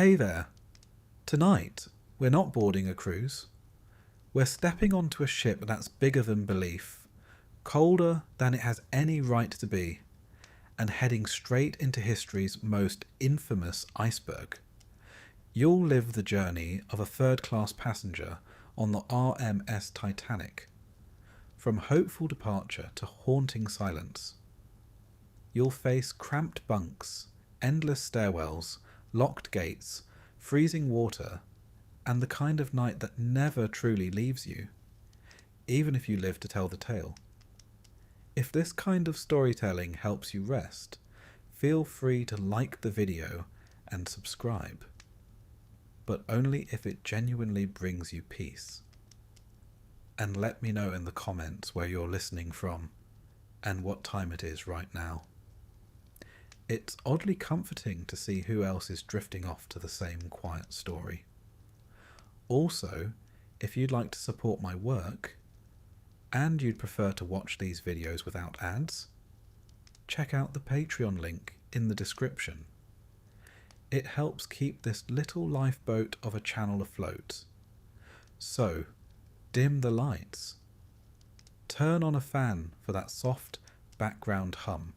Hey there. Tonight, we're not boarding a cruise. We're stepping onto a ship that's bigger than belief, colder than it has any right to be, and heading straight into history's most infamous iceberg. You'll live the journey of a third-class passenger on the RMS Titanic, from hopeful departure to haunting silence. You'll face cramped bunks, endless stairwells, locked gates, freezing water, and the kind of night that never truly leaves you, even if you live to tell the tale. If this kind of storytelling helps you rest, feel free to like the video and subscribe, but only if it genuinely brings you peace. And let me know in the comments where you're listening from and what time it is right now. It's oddly comforting to see who else is drifting off to the same quiet story. Also, if you'd like to support my work, and you'd prefer to watch these videos without ads, check out the Patreon link in the description. It helps keep this little lifeboat of a channel afloat. So, dim the lights. Turn on a fan for that soft background hum.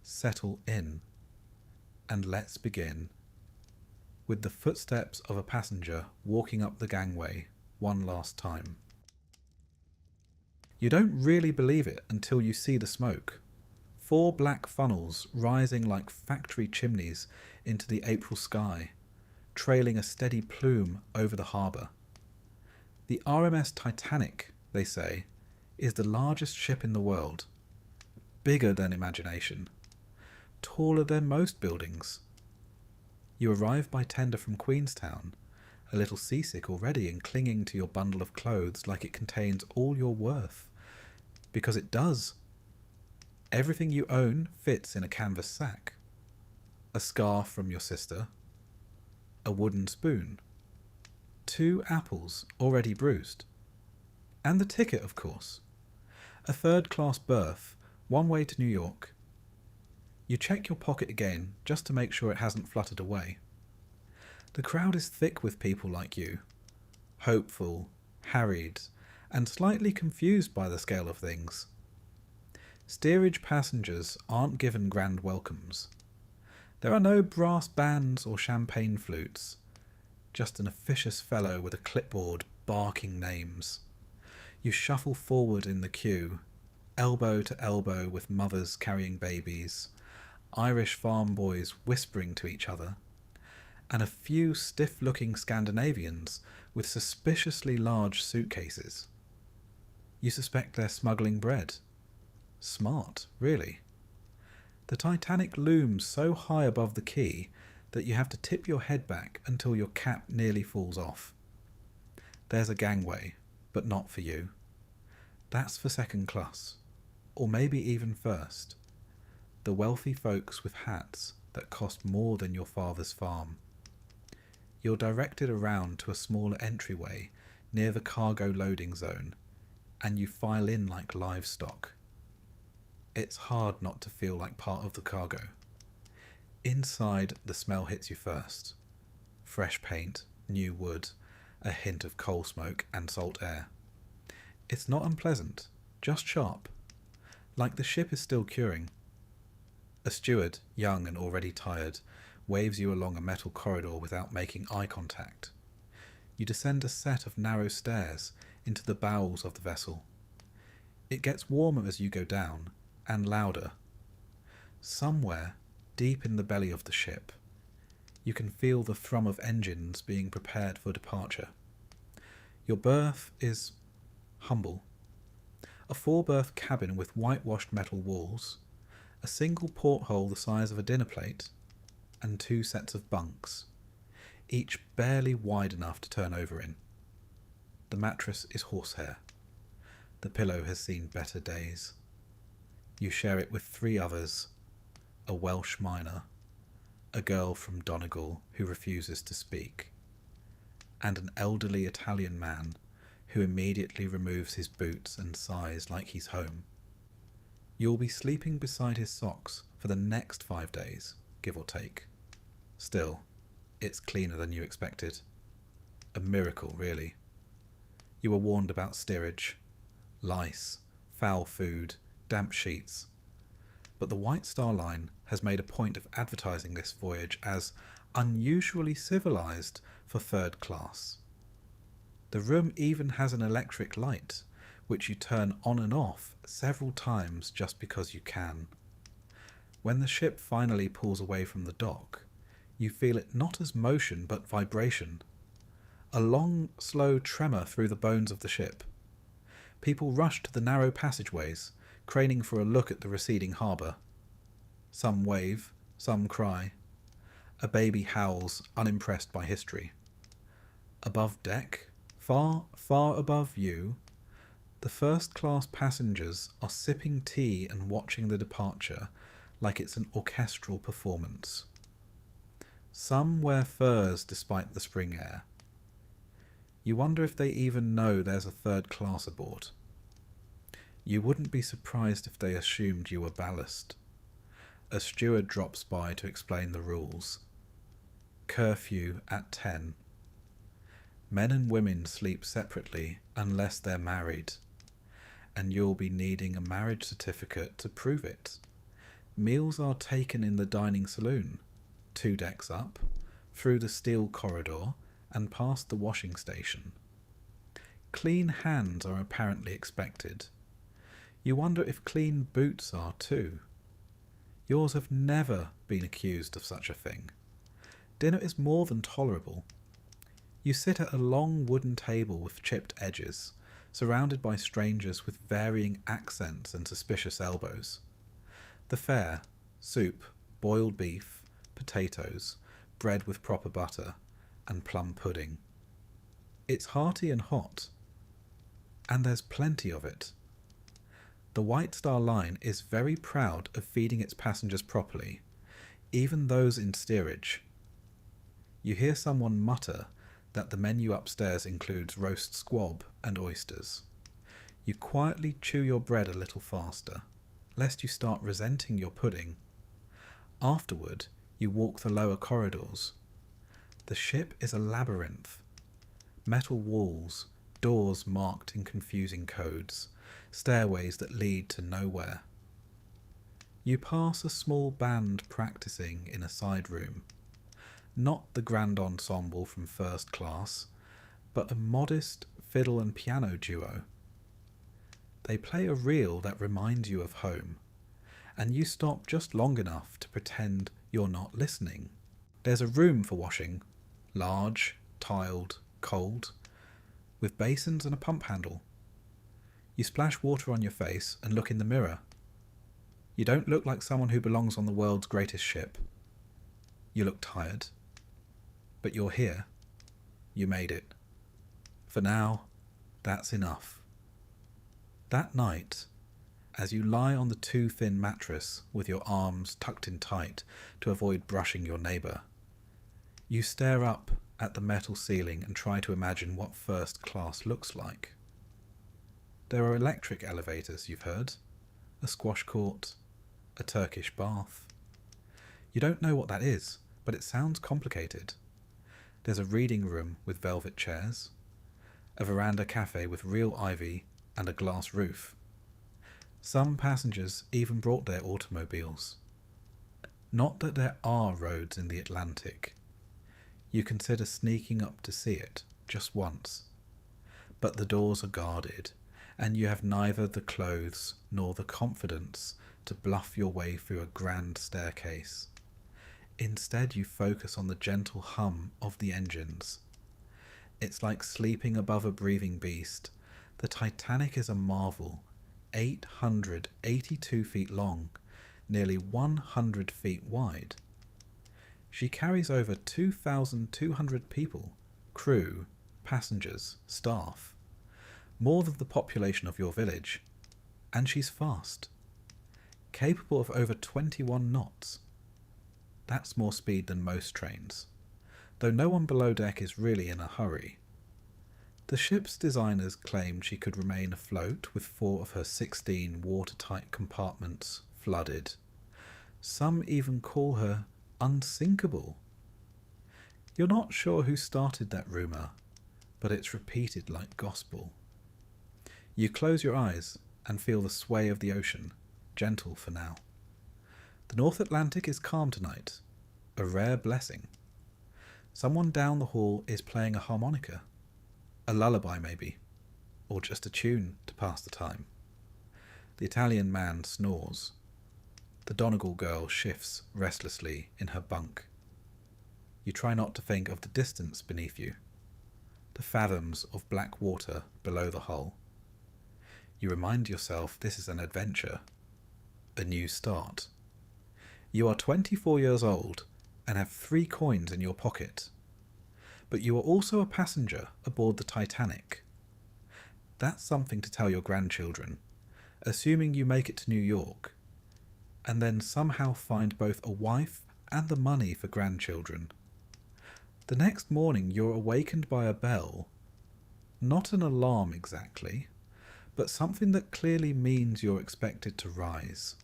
Settle in, and let's begin with the footsteps of a passenger walking up the gangway one last time. You don't really believe it until you see the smoke. 4 black funnels rising like factory chimneys into the April sky, trailing a steady plume over the harbour. The RMS Titanic, they say, is the largest ship in the world, bigger than imagination, taller than most buildings. You arrive by tender from Queenstown, a little seasick already and clinging to your bundle of clothes like it contains all your worth. Because it does. Everything you own fits in a canvas sack. A scarf from your sister, a wooden spoon, 2 apples already bruised, and the ticket, of course. A third-class berth, one way to New York. You check your pocket again just to make sure it hasn't fluttered away. The crowd is thick with people like you, hopeful, harried, and slightly confused by the scale of things. Steerage passengers aren't given grand welcomes. There are no brass bands or champagne flutes, just an officious fellow with a clipboard barking names. You shuffle forward in the queue, elbow to elbow with mothers carrying babies, Irish farm boys whispering to each other, and a few stiff-looking Scandinavians with suspiciously large suitcases. You suspect they're smuggling bread. Smart, really. The Titanic looms so high above the quay that you have to tip your head back until your cap nearly falls off. There's a gangway, but not for you. That's for second class, or maybe even first. The wealthy folks with hats that cost more than your father's farm. You're directed around to a smaller entryway near the cargo loading zone, and you file in like livestock. It's hard not to feel like part of the cargo. Inside, the smell hits you first. Fresh paint, new wood, a hint of coal smoke and salt air. It's not unpleasant, just sharp, like the ship is still curing. A steward, young and already tired, waves you along a metal corridor without making eye contact. You descend a set of narrow stairs into the bowels of the vessel. It gets warmer as you go down, and louder. Somewhere, deep in the belly of the ship, you can feel the thrum of engines being prepared for departure. Your berth is humble. A 4-berth cabin with whitewashed metal walls, a single porthole the size of a dinner plate, and 2 sets of bunks, each barely wide enough to turn over in. The mattress is horsehair. The pillow has seen better days. You share it with 3 others, a Welsh miner, a girl from Donegal who refuses to speak, and an elderly Italian man who immediately removes his boots and sighs like he's home. You'll be sleeping beside his socks for the next 5 days, give or take. Still, It's cleaner than you expected. A miracle, really. You were warned about steerage, lice, foul food, damp sheets. But the White Star Line has made a point of advertising this voyage as unusually civilized for third class. The room even has an electric light, which you turn on and off several times just because you can. When the ship finally pulls away from the dock, you feel it not as motion but vibration. A long, slow tremor through the bones of the ship. People rush to the narrow passageways, craning for a look at the receding harbour. Some wave, some cry. A baby howls, unimpressed by history. Above deck, far, far above you, the first-class passengers are sipping tea and watching the departure like it's an orchestral performance. Some wear furs despite the spring air. You wonder if they even know there's a third class aboard. You wouldn't be surprised if they assumed you were ballast. A steward drops by to explain the rules. Curfew at 10. Men and women sleep separately unless they're married, and you'll be needing a marriage certificate to prove it. Meals are taken in the dining saloon, 2 decks up, through the steel corridor, and past the washing station. Clean hands are apparently expected. You wonder if clean boots are too. Yours have never been accused of such a thing. Dinner is more than tolerable. You sit at a long wooden table with chipped edges, surrounded by strangers with varying accents and suspicious elbows. The fare: soup, boiled beef, potatoes, bread with proper butter, and plum pudding. It's hearty and hot, and there's plenty of it. The White Star Line is very proud of feeding its passengers properly, even those in steerage. You hear someone mutter that the menu upstairs includes roast squab and oysters. You quietly chew your bread a little faster, lest you start resenting your pudding. Afterward, you walk the lower corridors. The ship is a labyrinth. Metal walls, doors marked in confusing codes, stairways that lead to nowhere. You pass a small band practicing in a side room. Not the grand ensemble from first class, but a modest fiddle and piano duo. They play a reel that reminds you of home, and you stop just long enough to pretend you're not listening. There's a room for washing, large, tiled, cold, with basins and a pump handle. You splash water on your face and look in the mirror. You don't look like someone who belongs on the world's greatest ship. You look tired. But you're here. You made it. For now, that's enough. That night, as you lie on the too thin mattress with your arms tucked in tight to avoid brushing your neighbour, you stare up at the metal ceiling and try to imagine what first class looks like. There are electric elevators, you've heard, a squash court, a Turkish bath. You don't know what that is, but it sounds complicated. There's a reading room with velvet chairs, a veranda cafe with real ivy and a glass roof. Some passengers even brought their automobiles. Not that there are roads in the Atlantic. You consider sneaking up to see it, just once. But the doors are guarded, and you have neither the clothes nor the confidence to bluff your way through a grand staircase. Instead, you focus on the gentle hum of the engines. It's like sleeping above a breathing beast. The Titanic is a marvel, 882 feet long, nearly 100 feet wide. She carries over 2,200 people, crew, passengers, staff, more than the population of your village, and she's fast, capable of over 21 knots. That's more speed than most trains, though no one below deck is really in a hurry. The ship's designers claimed she could remain afloat with 4 of her 16 watertight compartments flooded. Some even call her unsinkable. You're not sure who started that rumour, but it's repeated like gospel. You close your eyes and feel the sway of the ocean, gentle for now. The North Atlantic is calm tonight, a rare blessing. Someone down the hall is playing a harmonica, a lullaby maybe, or just a tune to pass the time. The Italian man snores. The Donegal girl shifts restlessly in her bunk. You try not to think of the distance beneath you, the fathoms of black water below the hull. You remind yourself this is an adventure, a new start. You are 24 years old and have 3 coins in your pocket, but you are also a passenger aboard the Titanic. That's something to tell your grandchildren, assuming you make it to New York, and then somehow find both a wife and the money for grandchildren. The next morning you're awakened by a bell, not an alarm exactly, but something that clearly means you're expected to rise.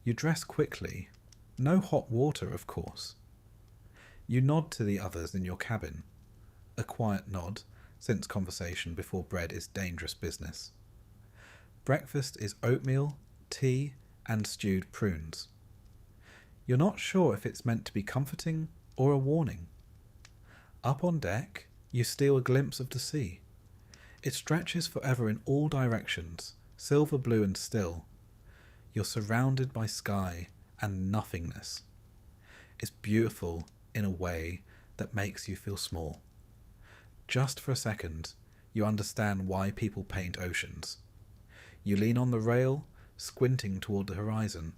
You dress quickly, no hot water of course. You nod to the others in your cabin, a quiet nod, since conversation before bread is dangerous business. Breakfast is oatmeal, tea, and stewed prunes. You're not sure if it's meant to be comforting or a warning. Up on deck, you steal a glimpse of the sea. It stretches forever in all directions, silver blue and still. You're surrounded by sky and nothingness. It's beautiful in a way that makes you feel small. Just for a second, you understand why people paint oceans. You lean on the rail, squinting toward the horizon.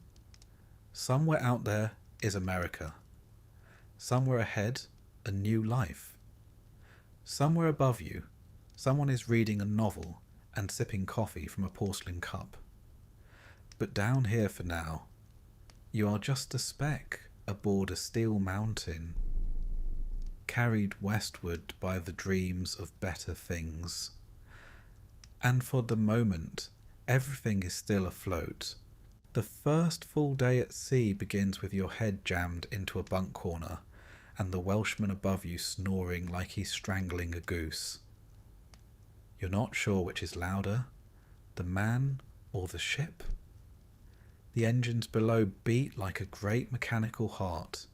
Somewhere out there is America. Somewhere ahead, a new life. Somewhere above you, someone is reading a novel and sipping coffee from a porcelain cup. But down here for now, you are just a speck aboard a steel mountain, carried westward by the dreams of better things. And for the moment, everything is still afloat. The first full day at sea begins with your head jammed into a bunk corner and the Welshman above you snoring like he's strangling a goose. You're not sure which is louder, the man or the ship. The engines below beat like a great mechanical heart,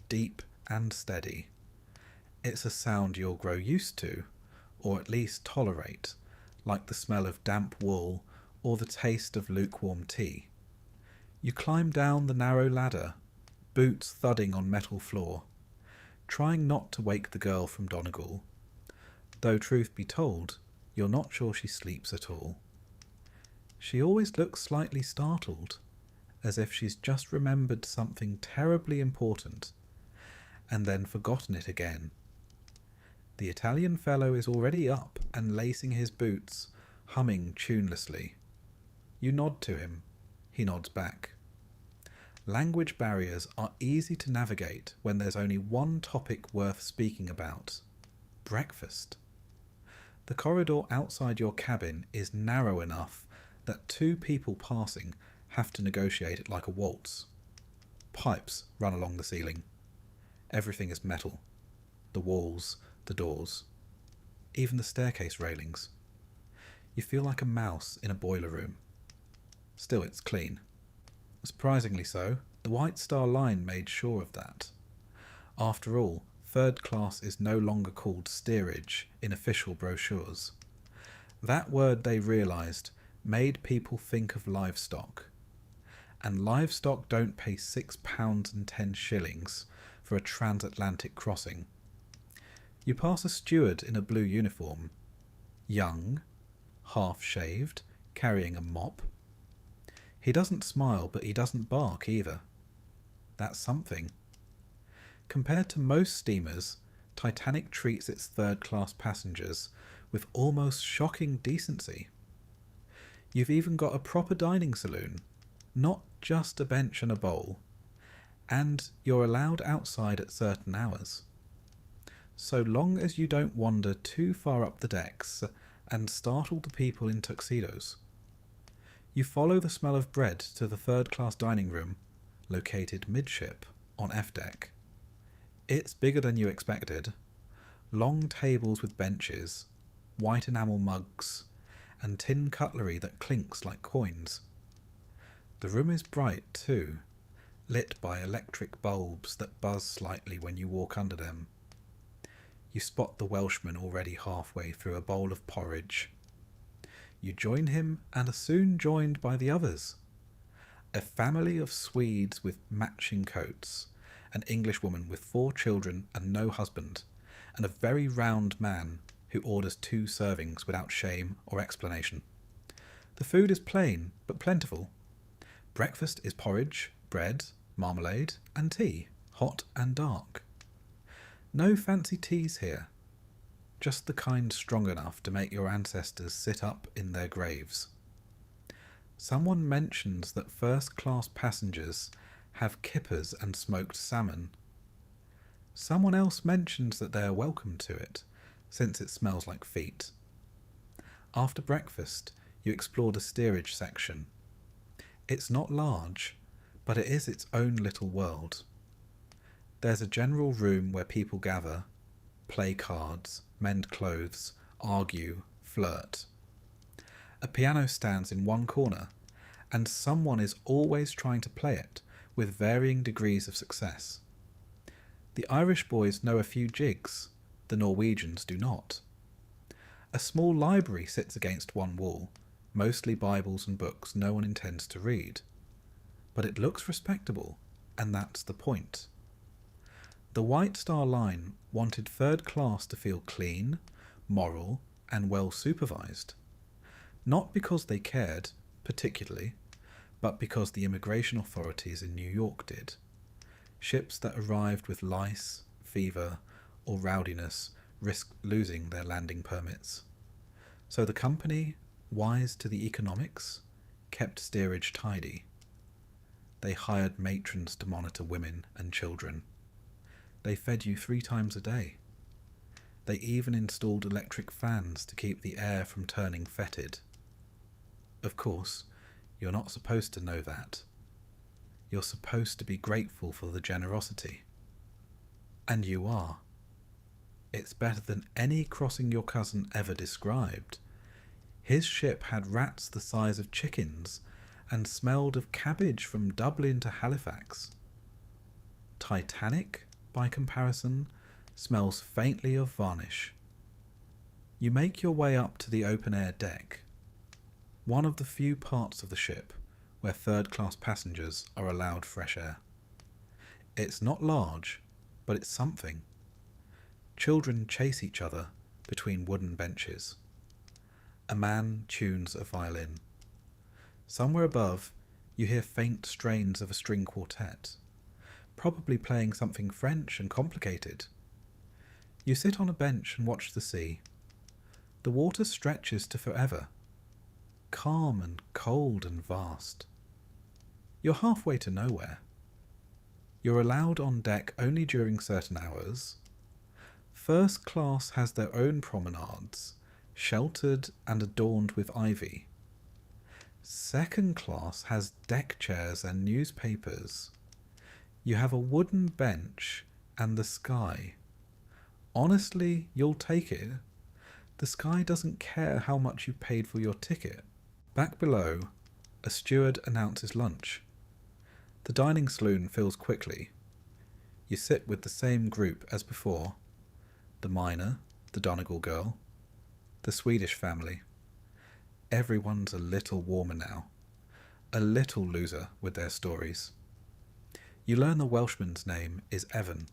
deep and steady. It's a sound you'll grow used to, or at least tolerate, like the smell of damp wool or the taste of lukewarm tea. You climb down the narrow ladder, boots thudding on metal floor, trying not to wake the girl from Donegal, though truth be told, you're not sure she sleeps at all. She always looks slightly startled, as if she's just remembered something terribly important, and then forgotten it again. The Italian fellow is already up and lacing his boots, humming tunelessly. You nod to him. He nods back. Language barriers are easy to navigate when there's only one topic worth speaking about: breakfast. The corridor outside your cabin is narrow enough that 2 people passing have to negotiate it like a waltz. Pipes run along the ceiling. Everything is metal. The walls, the doors, even the staircase railings. You feel like a mouse in a boiler room. Still, it's clean. Surprisingly so, the White Star Line made sure of that. After all, third class is no longer called steerage in official brochures. That word, they realised, made people think of livestock. And livestock don't pay £6.10 for a transatlantic crossing. You pass a steward in a blue uniform, young, half-shaved, carrying a mop. He doesn't smile, but he doesn't bark either. That's something. Compared to most steamers, Titanic treats its third-class passengers with almost shocking decency. You've even got a proper dining saloon, not just a bench and a bowl, and you're allowed outside at certain hours. So long as you don't wander too far up the decks and startle the people in tuxedos. You follow the smell of bread to the third-class dining room, located midship on F deck. It's bigger than you expected. Long tables with benches, white enamel mugs, and tin cutlery that clinks like coins. The room is bright too, lit by electric bulbs that buzz slightly when you walk under them. You spot the Welshman already halfway through a bowl of porridge. You join him and are soon joined by the others. A family of Swedes with matching coats, an Englishwoman with 4 children and no husband, and a very round man who orders 2 servings without shame or explanation. The food is plain but plentiful. Breakfast is porridge, bread, marmalade, and tea, hot and dark. No fancy teas here, just the kind strong enough to make your ancestors sit up in their graves. Someone mentions that first-class passengers have kippers and smoked salmon. Someone else mentions that they are welcome to it, since it smells like feet. After breakfast, you explore the steerage section. It's not large, but it is its own little world. There's a general room where people gather, play cards, mend clothes, argue, flirt. A piano stands in one corner, and someone is always trying to play it, with varying degrees of success. The Irish boys know a few jigs, the Norwegians do not. A small library sits against one wall, mostly Bibles and books no one intends to read. But it looks respectable, and that's the point. The White Star Line wanted third class to feel clean, moral, and well supervised. Not because they cared, particularly, but because the immigration authorities in New York did. Ships that arrived with lice, fever, or rowdiness risked losing their landing permits. So the company, wise to the economics, kept steerage tidy. They hired matrons to monitor women and children. They fed you 3 times a day. They even installed electric fans to keep the air from turning fetid. Of course, you're not supposed to know that. You're supposed to be grateful for the generosity. And you are. It's better than any crossing your cousin ever described. His ship had rats the size of chickens and smelled of cabbage from Dublin to Halifax. Titanic, by comparison, smells faintly of varnish. You make your way up to the open-air deck, one of the few parts of the ship where third-class passengers are allowed fresh air. It's not large, but it's something. Children chase each other between wooden benches. A man tunes a violin. Somewhere above, you hear faint strains of a string quartet, probably playing something French and complicated. You sit on a bench and watch the sea. The water stretches to forever, calm and cold and vast. You're halfway to nowhere. You're allowed on deck only during certain hours. First class has their own promenades, sheltered and adorned with ivy. Second class has deck chairs and newspapers. You have a wooden bench and the sky. Honestly, you'll take it. The sky doesn't care how much you paid for your ticket. Back below, a steward announces lunch. The dining saloon fills quickly. You sit with the same group as before. The miner, the Donegal girl, the Swedish family. Everyone's a little warmer now. A little looser with their stories. You learn the Welshman's name is Evan.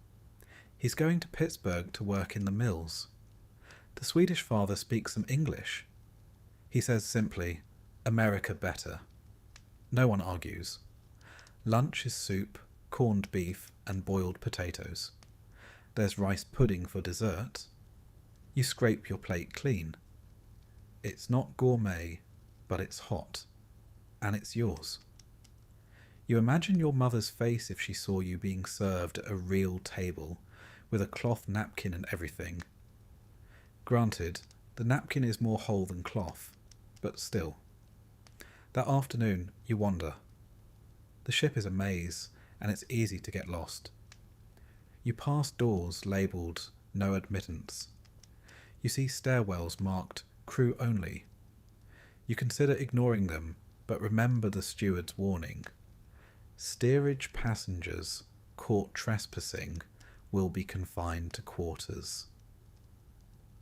He's going to Pittsburgh to work in the mills. The Swedish father speaks some English. He says simply, "America better." No one argues. Lunch is soup, corned beef, and boiled potatoes. There's rice pudding for dessert. You scrape your plate clean. It's not gourmet, but it's hot. And it's yours. You imagine your mother's face if she saw you being served at a real table, with a cloth napkin and everything. Granted, the napkin is more whole than cloth, but still. That afternoon, you wander. The ship is a maze, and it's easy to get lost. You pass doors labelled No Admittance. You see stairwells marked Crew Only. You consider ignoring them, but remember the steward's warning. Steerage passengers caught trespassing will be confined to quarters.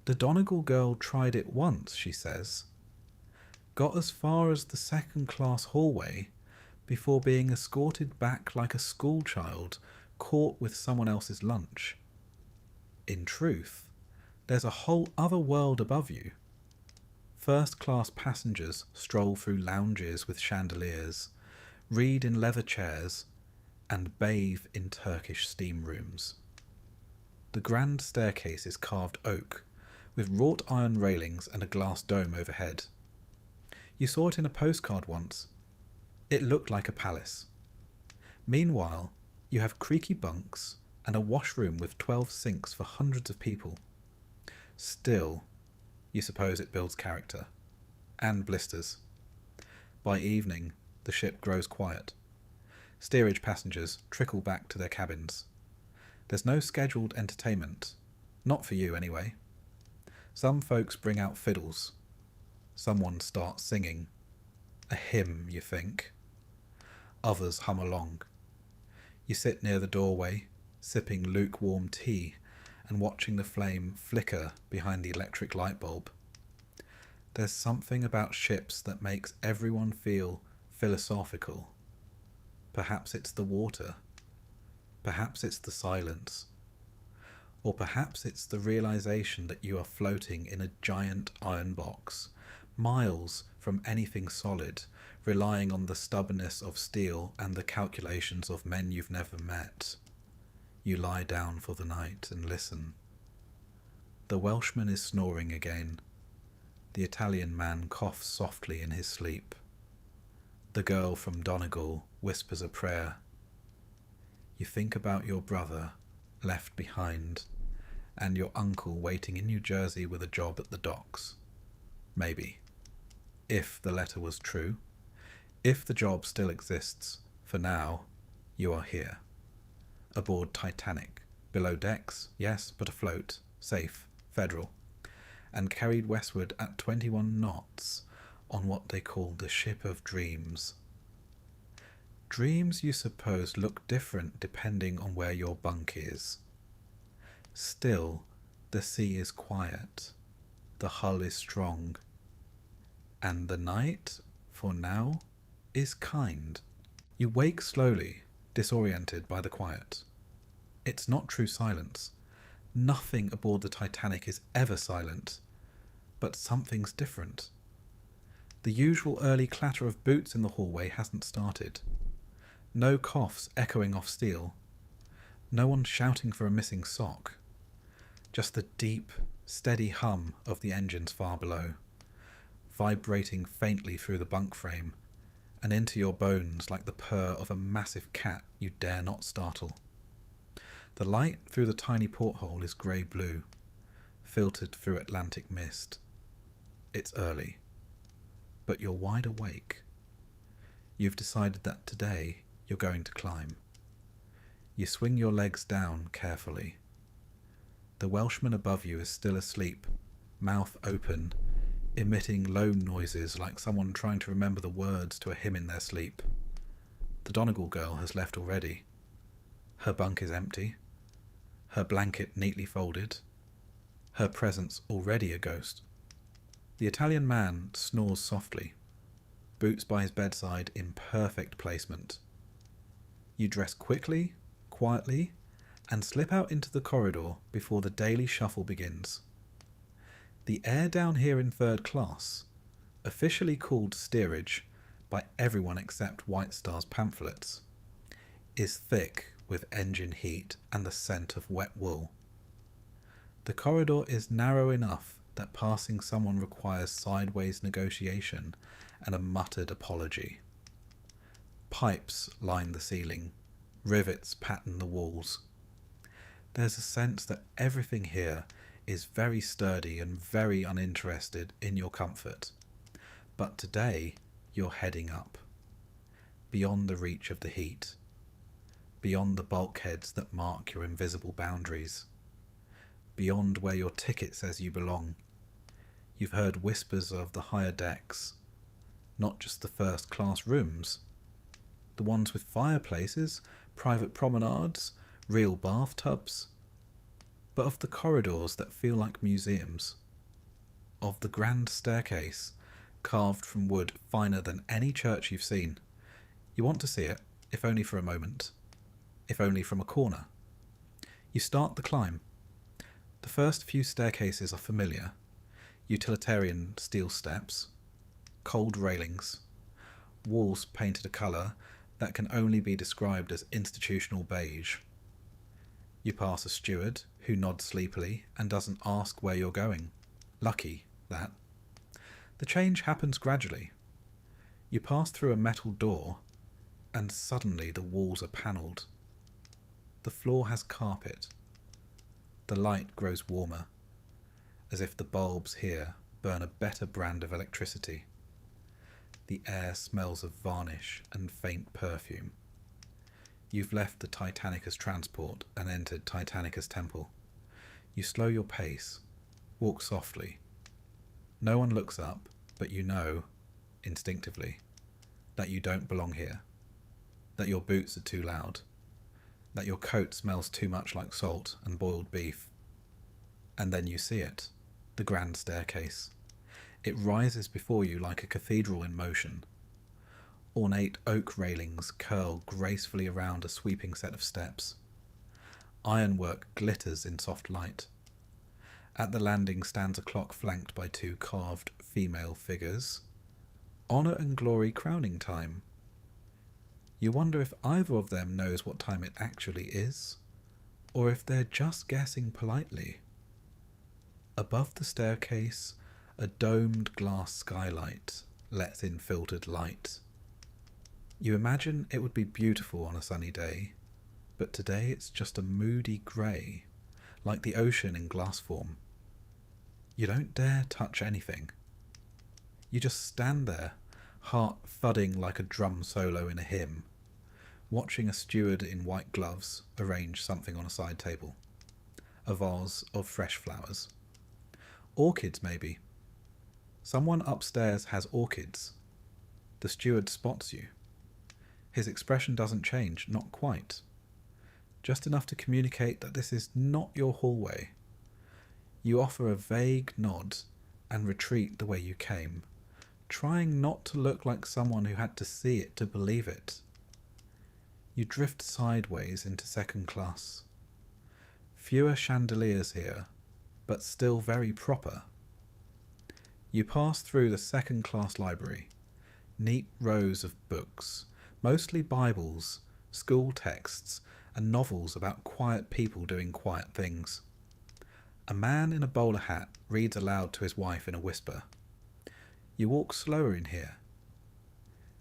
The Donegal girl tried it once, she says. Got as far as the second-class hallway before being escorted back like a schoolchild caught with someone else's lunch. In truth, there's a whole other world above you. First-class passengers stroll through lounges with chandeliers, read in leather chairs, and bathe in Turkish steam rooms. The grand staircase is carved oak, with wrought iron railings and a glass dome overhead. You saw it in a postcard once. It looked like a palace. Meanwhile, you have creaky bunks and a washroom with 12 sinks for hundreds of people. Still, you suppose it builds character. And blisters. By evening, the ship grows quiet. Steerage passengers trickle back to their cabins. There's no scheduled entertainment. Not for you, anyway. Some folks bring out fiddles. Someone starts singing. A hymn, you think. Others hum along. You sit near the doorway, sipping lukewarm tea and watching the flame flicker behind the electric light bulb. There's something about ships that makes everyone feel philosophical. Perhaps it's the water. Perhaps it's the silence. Or perhaps it's the realization that you are floating in a giant iron box, miles from anything solid, relying on the stubbornness of steel and the calculations of men you've never met. You lie down for the night and listen. The Welshman is snoring again. The Italian man coughs softly in his sleep. The girl from Donegal whispers a prayer. You think about your brother, left behind, and your uncle waiting in New Jersey with a job at the docks. Maybe. If the letter was true. If the job still exists. For now, you are here. Aboard Titanic. Below decks, yes, but afloat. Safe. Federal. And carried westward at 21 knots on what they call the Ship of Dreams. Dreams, you suppose, look different depending on where your bunk is. Still, the sea is quiet. The hull is strong. And the night, for now, is kind. You wake slowly, disoriented by the quiet. It's not true silence. Nothing aboard the Titanic is ever silent. But something's different. The usual early clatter of boots in the hallway hasn't started. No coughs echoing off steel. No one shouting for a missing sock. Just the deep, steady hum of the engines far below, vibrating faintly through the bunk frame and into your bones like the purr of a massive cat you dare not startle. The light through the tiny porthole is grey-blue, filtered through Atlantic mist. It's early, but you're wide awake. You've decided that today you're going to climb. You swing your legs down carefully. The Welshman above you is still asleep, mouth open, emitting low noises like someone trying to remember the words to a hymn in their sleep. The Donegal girl has left already. Her bunk is empty, her blanket neatly folded, her presence already a ghost. The Italian man snores softly, boots by his bedside in perfect placement. You dress quickly, quietly, and slip out into the corridor before the daily shuffle begins. The air down here in third class, officially called steerage by everyone except White Star's pamphlets, is thick with engine heat and the scent of wet wool. The corridor is narrow enough that passing someone requires sideways negotiation and a muttered apology. Pipes line the ceiling, rivets pattern the walls. There's a sense that everything here is very sturdy and very uninterested in your comfort. But today you're heading up, beyond the reach of the heat. beyond the bulkheads that mark your invisible boundaries, beyond where your ticket says you belong. You've heard whispers of the higher decks, not just the first-class rooms, the ones with fireplaces, private promenades, real bathtubs, but of the corridors that feel like museums, of the grand staircase carved from wood finer than any church you've seen. You want to see it, if only for a moment, if only from a corner. You start the climb. The first few staircases are familiar: utilitarian steel steps, cold railings, walls painted a colour that can only be described as institutional beige. You pass a steward who nods sleepily and doesn't ask where you're going. Lucky, that. The change happens gradually. You pass through a metal door, and suddenly the walls are panelled. The floor has carpet. The light grows warmer, as if the bulbs here burn a better brand of electricity. The air smells of varnish and faint perfume. You've left the Titanic as transport and entered Titanic as temple. You slow your pace, walk softly. No one looks up, but you know, instinctively, that you don't belong here, that your boots are too loud, that your coat smells too much like salt and boiled beef. And then you see it, the grand staircase. It rises before you like a cathedral in motion. Ornate oak railings curl gracefully around a sweeping set of steps. Ironwork glitters in soft light. At the landing stands a clock flanked by two carved female figures. Honour and glory crowning time. You wonder if either of them knows what time it actually is, or if they're just guessing politely. Above the staircase, a domed glass skylight lets in filtered light. You imagine it would be beautiful on a sunny day, but today it's just a moody grey, like the ocean in glass form. You don't dare touch anything. You just stand there, heart thudding like a drum solo in a hymn, watching a steward in white gloves arrange something on a side table. A vase of fresh flowers. Orchids, maybe. Someone upstairs has orchids. The steward spots you. His expression doesn't change, not quite. Just enough to communicate that this is not your hallway. You offer a vague nod and retreat the way you came, trying not to look like someone who had to see it to believe it. You drift sideways into second class. Fewer chandeliers here, but still very proper. You pass through the second-class library, neat rows of books, mostly Bibles, school texts, and novels about quiet people doing quiet things. A man in a bowler hat reads aloud to his wife in a whisper. You walk slower in here.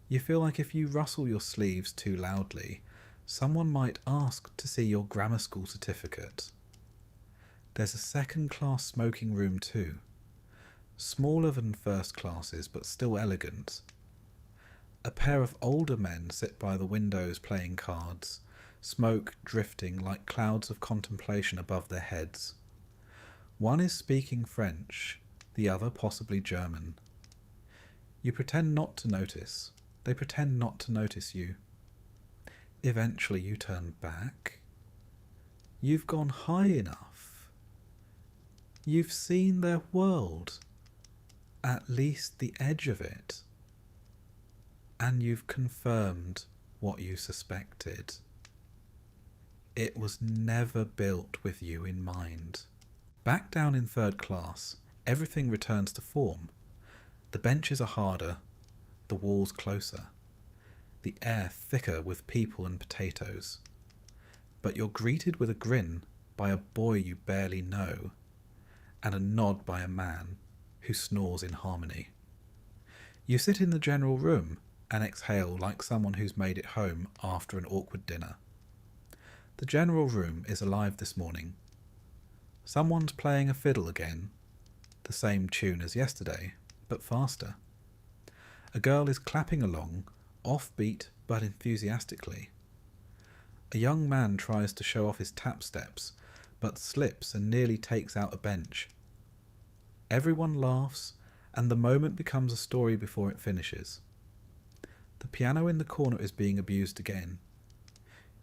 You feel like if you rustle your sleeves too loudly, someone might ask to see your grammar school certificate. There's a second-class smoking room too. Smaller than first classes, but still elegant. A pair of older men sit by the windows playing cards, smoke drifting like clouds of contemplation above their heads. One is speaking French, the other possibly German. You pretend not to notice. They pretend not to notice you. Eventually you turn back. You've gone high enough. You've seen their world. At least the edge of it. And you've confirmed what you suspected. It was never built with you in mind. Back down in third class, everything returns to form. The benches are harder, the walls closer, the air thicker with people and potatoes. But you're greeted with a grin by a boy you barely know, and a nod by a man who snores in harmony. You sit in the general room and exhale like someone who's made it home after an awkward dinner. The general room is alive this morning. Someone's playing a fiddle again, the same tune as yesterday, but faster. A girl is clapping along, offbeat but enthusiastically. A young man tries to show off his tap steps, but slips and nearly takes out a bench. Everyone laughs, and the moment becomes a story before it finishes. The piano in the corner is being abused again.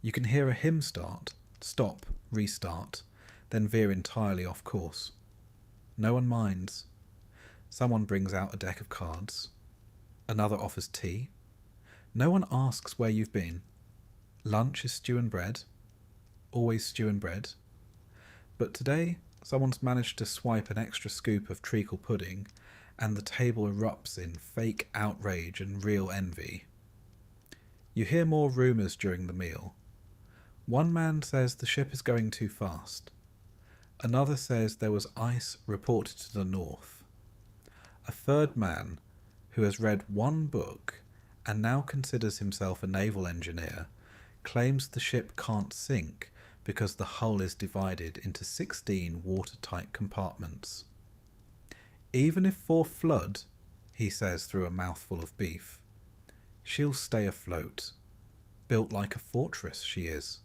You can hear a hymn start, stop, restart, then veer entirely off course. No one minds. Someone brings out a deck of cards. Another offers tea. No one asks where you've been. Lunch is stew and bread. Always stew and bread. But today, someone's managed to swipe an extra scoop of treacle pudding, and the table erupts in fake outrage and real envy. You hear more rumours during the meal. One man says the ship is going too fast. Another says there was ice reported to the north. A third man, who has read one book and now considers himself a naval engineer, claims the ship can't sink because the hull is divided into 16 watertight compartments. Even if for flood, he says through a mouthful of beef, she'll stay afloat. Built like a fortress, she is.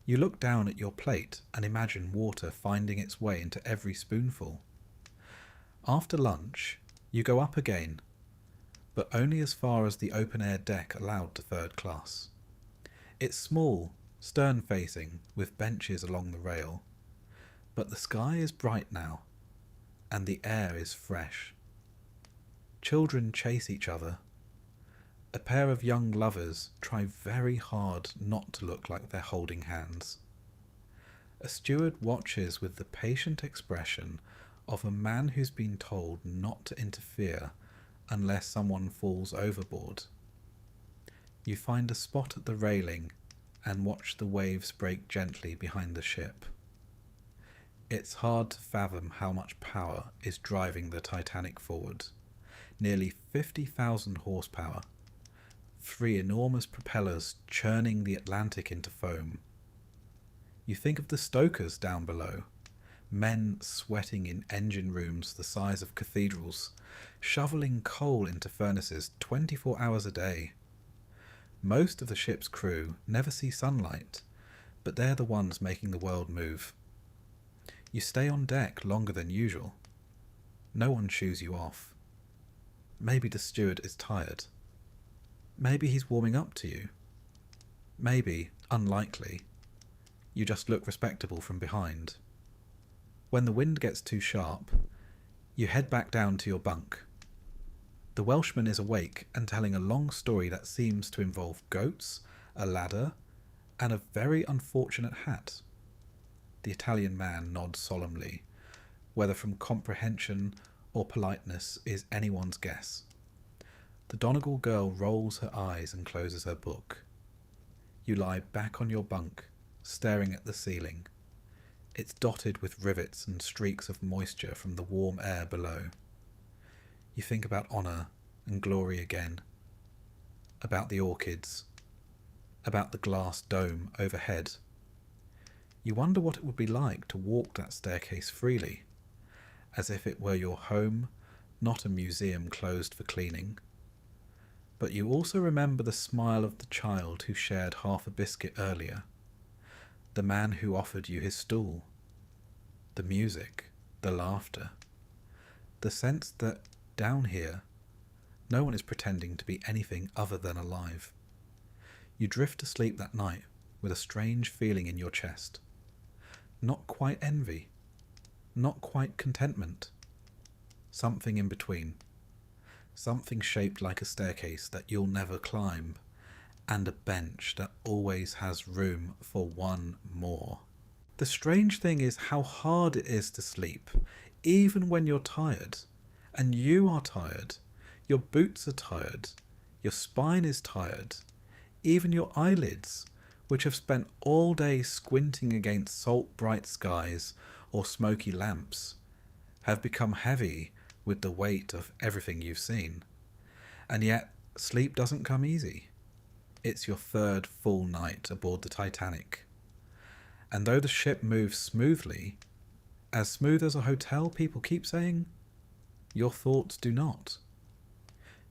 You look down at your plate and imagine water finding its way into every spoonful. After lunch, you go up again, but only as far as the open-air deck allowed to third class. It's small, stern-facing, with benches along the rail, but the sky is bright now, and the air is fresh. Children chase each other. A pair of young lovers try very hard not to look like they're holding hands. A steward watches with the patient expression of a man who's been told not to interfere unless someone falls overboard. You find a spot at the railing and watch the waves break gently behind the ship. It's hard to fathom how much power is driving the Titanic forward. Nearly 50,000 horsepower. 3 enormous propellers churning the Atlantic into foam. You think of the stokers down below, men sweating in engine rooms the size of cathedrals, shoveling coal into furnaces 24 hours a day. Most of the ship's crew never see sunlight, but they're the ones making the world move. You stay on deck longer than usual. No one shoos you off. Maybe the steward is tired. Maybe he's warming up to you. Maybe, unlikely, you just look respectable from behind. When the wind gets too sharp, you head back down to your bunk. The Welshman is awake and telling a long story that seems to involve goats, a ladder, and a very unfortunate hat. The Italian man nods solemnly. Whether from comprehension or politeness is anyone's guess. The Donegal girl rolls her eyes and closes her book. You lie back on your bunk, staring at the ceiling. It's dotted with rivets and streaks of moisture from the warm air below. You think about honour and glory again. About the orchids. About the glass dome overhead. You wonder what it would be like to walk that staircase freely, as if it were your home, not a museum closed for cleaning. But you also remember the smile of the child who shared half a biscuit earlier, the man who offered you his stool, the music, the laughter, the sense that down here no one is pretending to be anything other than alive. You drift to sleep that night with a strange feeling in your chest. Not quite envy, not quite contentment, something in between. Something shaped like a staircase that you'll never climb, and a bench that always has room for one more. The strange thing is how hard it is to sleep, even when you're tired. And you are tired. Your boots are tired. Your spine is tired. Even your eyelids, which have spent all day squinting against salt bright skies or smoky lamps, have become heavy with the weight of everything you've seen. And yet, sleep doesn't come easy. It's your third full night aboard the Titanic. And though the ship moves smoothly, as smooth as a hotel, people keep saying, your thoughts do not.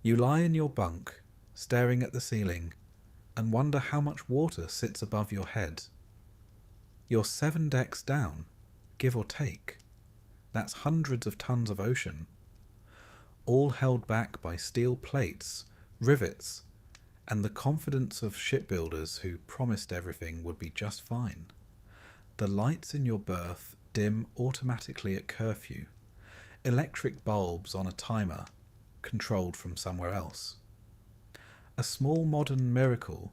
You lie in your bunk, staring at the ceiling, and wonder how much water sits above your head. You're 7 decks down, give or take. That's hundreds of tons of ocean, all held back by steel plates, rivets, and the confidence of shipbuilders who promised everything would be just fine. The lights in your berth dim automatically at curfew, electric bulbs on a timer controlled from somewhere else. A small modern miracle,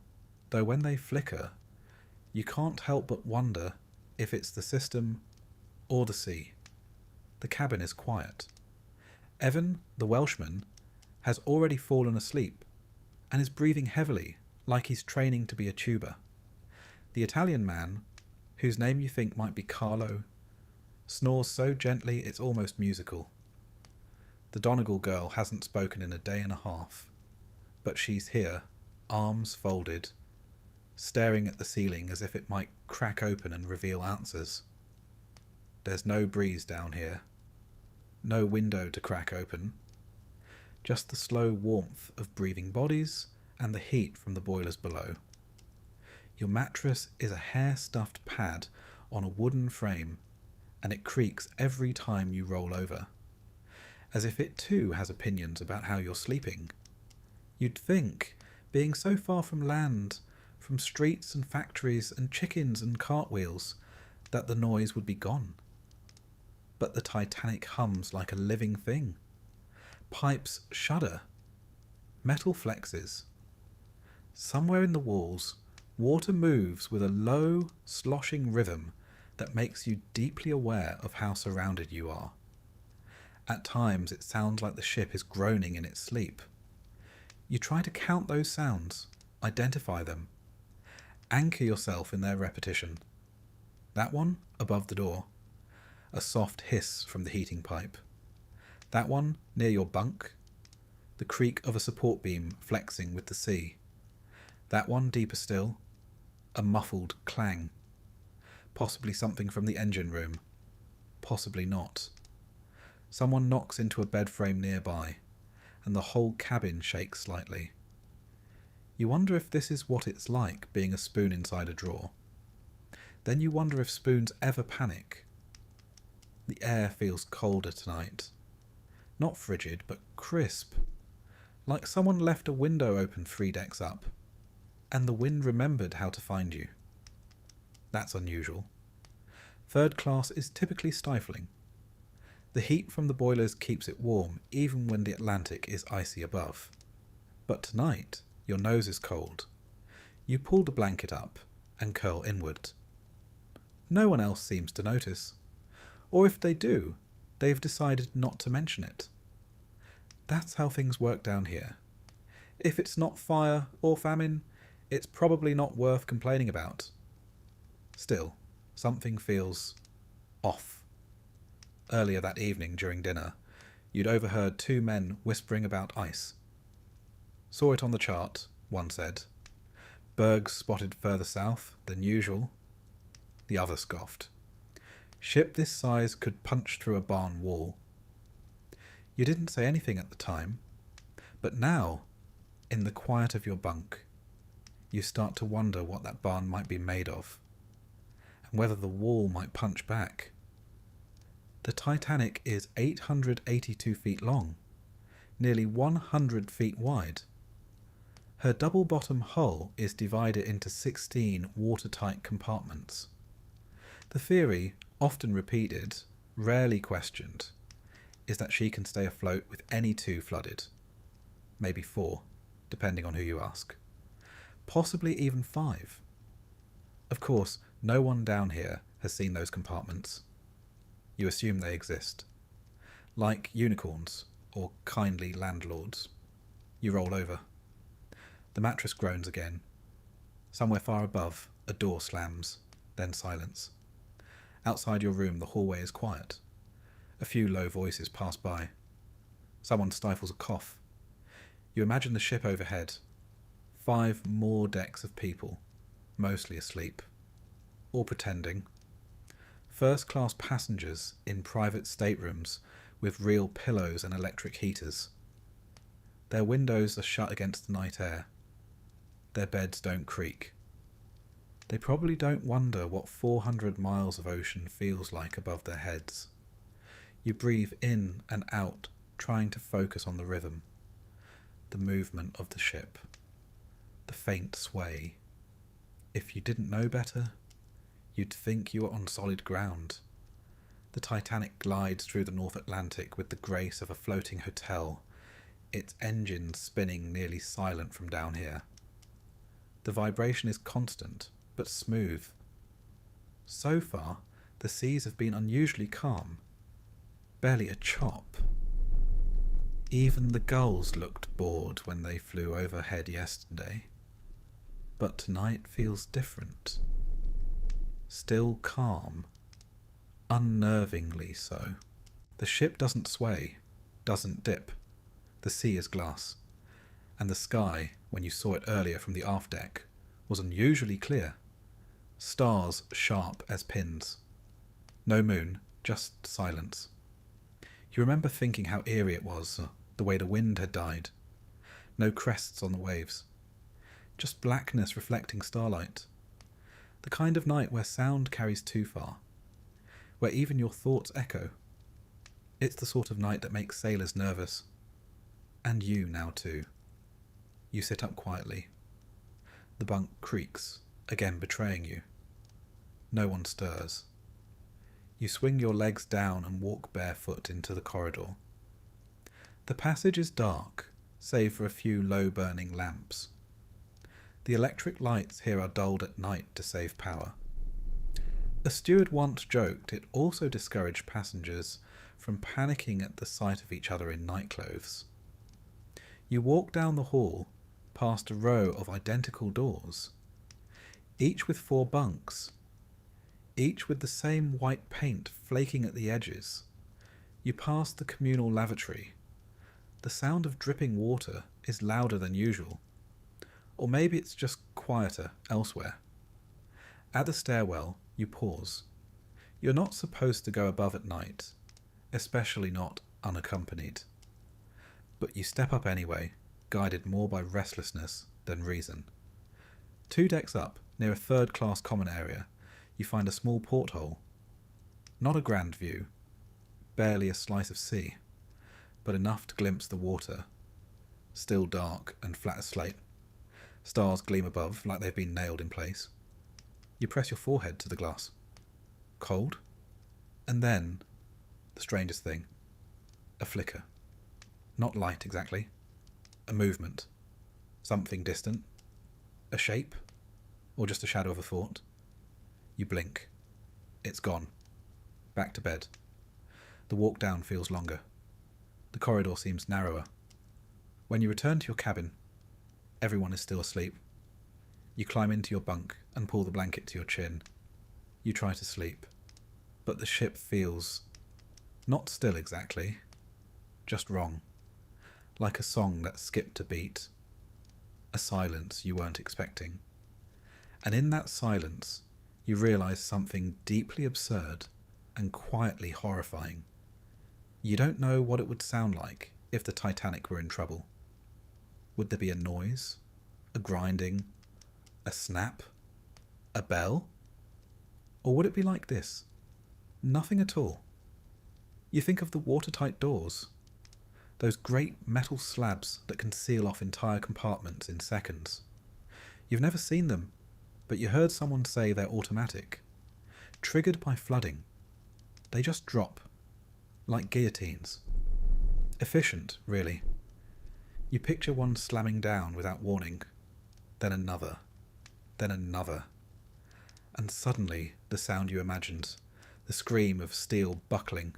though when they flicker, you can't help but wonder if it's the system or the sea. The cabin is quiet. Evan, the Welshman, has already fallen asleep and is breathing heavily like he's training to be a tuba. The Italian man, whose name you think might be Carlo, snores so gently it's almost musical. The Donegal girl hasn't spoken in a day and a half, but she's here, arms folded, staring at the ceiling as if it might crack open and reveal answers. There's no breeze down here, no window to crack open, just the slow warmth of breathing bodies and the heat from the boilers below. Your mattress is a hair-stuffed pad on a wooden frame, and it creaks every time you roll over, as if it too has opinions about how you're sleeping. You'd think, being so far from land, from streets and factories and chickens and cartwheels, that the noise would be gone. But the Titanic hums like a living thing. Pipes shudder. Metal flexes. Somewhere in the walls, water moves with a low, sloshing rhythm that makes you deeply aware of how surrounded you are. At times it sounds like the ship is groaning in its sleep. You try to count those sounds, identify them, anchor yourself in their repetition. That one above the door, a soft hiss from the heating pipe. That one near your bunk, the creak of a support beam flexing with the sea. That one deeper still, a muffled clang. Possibly something from the engine room, possibly not. Someone knocks into a bed frame nearby, and the whole cabin shakes slightly. You wonder if this is what it's like being a spoon inside a drawer. Then you wonder if spoons ever panic. The air feels colder tonight. Not frigid, but crisp. Like someone left a window open 3 decks up, and the wind remembered how to find you. That's unusual. 3rd class is typically stifling. The heat from the boilers keeps it warm, even when the Atlantic is icy above. But tonight, your nose is cold. You pull the blanket up and curl inward. No one else seems to notice. Or if they do, they've decided not to mention it. That's how things work down here. If it's not fire or famine, it's probably not worth complaining about. Still, something feels off. Earlier that evening during dinner, you'd overheard 2 men whispering about ice. Saw it on the chart, one said. Bergs spotted further south than usual. The other scoffed. Ship this size could punch through a barn wall. You didn't say anything at the time, but now, in the quiet of your bunk, you start to wonder what that barn might be made of, and whether the wall might punch back. The Titanic is 882 feet long, nearly 100 feet wide. Her double-bottom hull is divided into 16 watertight compartments. The theory, often repeated, rarely questioned, is that she can stay afloat with any 2 flooded. Maybe 4, depending on who you ask. Possibly even 5. Of course, no one down here has seen those compartments. You assume they exist. Like unicorns or kindly landlords. You roll over. The mattress groans again. Somewhere far above, a door slams, then silence. Outside your room, the hallway is quiet. A few low voices pass by. Someone stifles a cough. You imagine the ship overhead. 5 more decks of people, mostly asleep. Or pretending. 1st-class passengers in private staterooms with real pillows and electric heaters. Their windows are shut against the night air. Their beds don't creak. They probably don't wonder what 400 miles of ocean feels like above their heads. You breathe in and out, trying to focus on the rhythm, the movement of the ship, the faint sway. If you didn't know better, you'd think you were on solid ground. The Titanic glides through the North Atlantic with the grace of a floating hotel, its engines spinning nearly silent from down here. The vibration is constant, but smooth. So far, the seas have been unusually calm. Barely a chop. Even the gulls looked bored when they flew overhead yesterday. But tonight feels different. Still calm. Unnervingly so. The ship doesn't sway, doesn't dip. The sea is glass. And the sky, when you saw it earlier from the aft deck, was unusually clear. Stars sharp as pins. No moon, just silence. You remember thinking how eerie it was, the way the wind had died. No crests on the waves. Just blackness reflecting starlight. The kind of night where sound carries too far. Where even your thoughts echo. It's the sort of night that makes sailors nervous. And you now too. You sit up quietly. The bunk creaks, again betraying you. No one stirs. You swing your legs down and walk barefoot into the corridor. The passage is dark, save for a few low-burning lamps. The electric lights here are dulled at night to save power. A steward once joked it also discouraged passengers from panicking at the sight of each other in nightclothes. You walk down the hall, past a row of identical doors, each with 4 bunks, each with the same white paint flaking at the edges. You pass the communal lavatory. The sound of dripping water is louder than usual. Or maybe it's just quieter elsewhere. At the stairwell, you pause. You're not supposed to go above at night, especially not unaccompanied. But you step up anyway, guided more by restlessness than reason. 2 decks up, near a third-class common area, you find a small porthole. Not a grand view, barely a slice of sea, but enough to glimpse the water, still dark and flat as slate. Stars gleam above like they've been nailed in place. You press your forehead to the glass. Cold? And then, the strangest thing, a flicker. Not light exactly. A movement. Something distant. A shape? Or just a shadow of a thought? You blink. It's gone. Back to bed. The walk down feels longer. The corridor seems narrower. When you return to your cabin, everyone is still asleep. You climb into your bunk and pull the blanket to your chin. You try to sleep, but the ship feels not still exactly, just wrong, like a song that skipped a beat, a silence you weren't expecting. And in that silence, you realize something deeply absurd and quietly horrifying. You don't know what it would sound like if the Titanic were in trouble. Would there be a noise? A grinding? A snap? A bell? Or would it be like this? Nothing at all. You think of the watertight doors, those great metal slabs that can seal off entire compartments in seconds. You've never seen them, but you heard someone say they're automatic. Triggered by flooding. They just drop, like guillotines. Efficient, really. You picture one slamming down without warning, then another, then another. And suddenly the sound you imagined, the scream of steel buckling,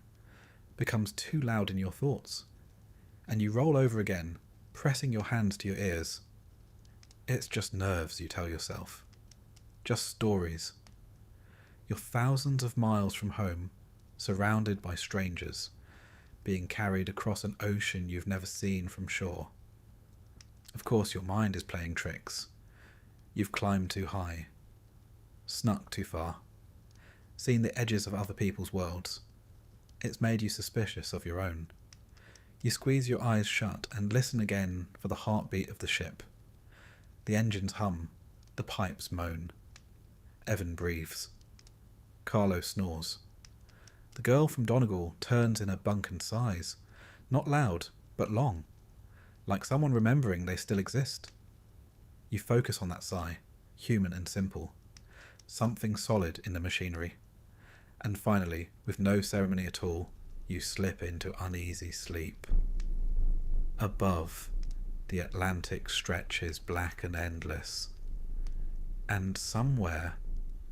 becomes too loud in your thoughts, and you roll over again, pressing your hands to your ears. It's just nerves, you tell yourself. Just stories. You're thousands of miles from home, surrounded by strangers, being carried across an ocean you've never seen from shore. Of course your mind is playing tricks. You've climbed too high, snuck too far, seen the edges of other people's worlds. It's made you suspicious of your own. You squeeze your eyes shut and listen again for the heartbeat of the ship. The engines hum. The pipes moan. Evan breathes. Carlo snores. The girl from Donegal turns in her bunk and sighs. Not loud, but long. Like someone remembering they still exist. You focus on that sigh, human and simple. Something solid in the machinery. And finally, with no ceremony at all, you slip into uneasy sleep. Above, the Atlantic stretches black and endless. And somewhere,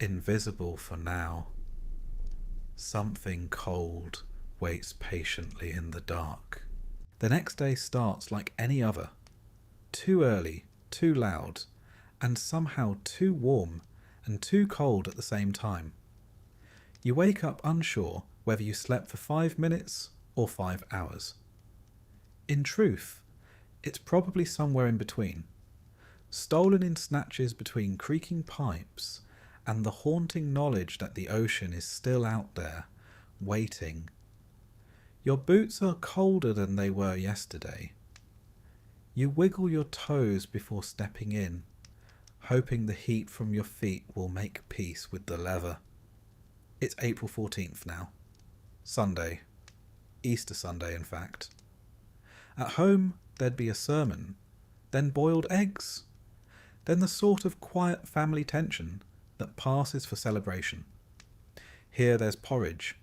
invisible for now, something cold waits patiently in the dark. The next day starts like any other. Too early, too loud, and somehow too warm and too cold at the same time. You wake up unsure whether you slept for 5 minutes or 5 hours. In truth, it's probably somewhere in between, stolen in snatches between creaking pipes and the haunting knowledge that the ocean is still out there, waiting. Your boots are colder than they were yesterday. You wiggle your toes before stepping in, hoping the heat from your feet will make peace with the leather. It's April 14th now. Sunday. Easter Sunday, in fact. At home, there'd be a sermon, then boiled eggs, then the sort of quiet family tension that passes for celebration. Here there's porridge.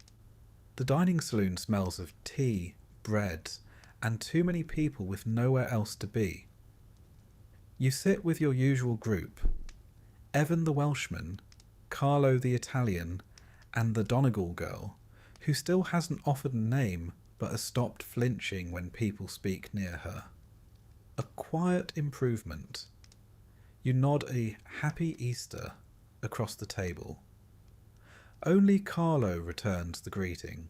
The dining saloon smells of tea, bread, and too many people with nowhere else to be. You sit with your usual group, Evan the Welshman, Carlo the Italian, and the Donegal girl, who still hasn't offered a name but has stopped flinching when people speak near her. A quiet improvement. You nod a happy Easter across the table. Only Carlo returns the greeting.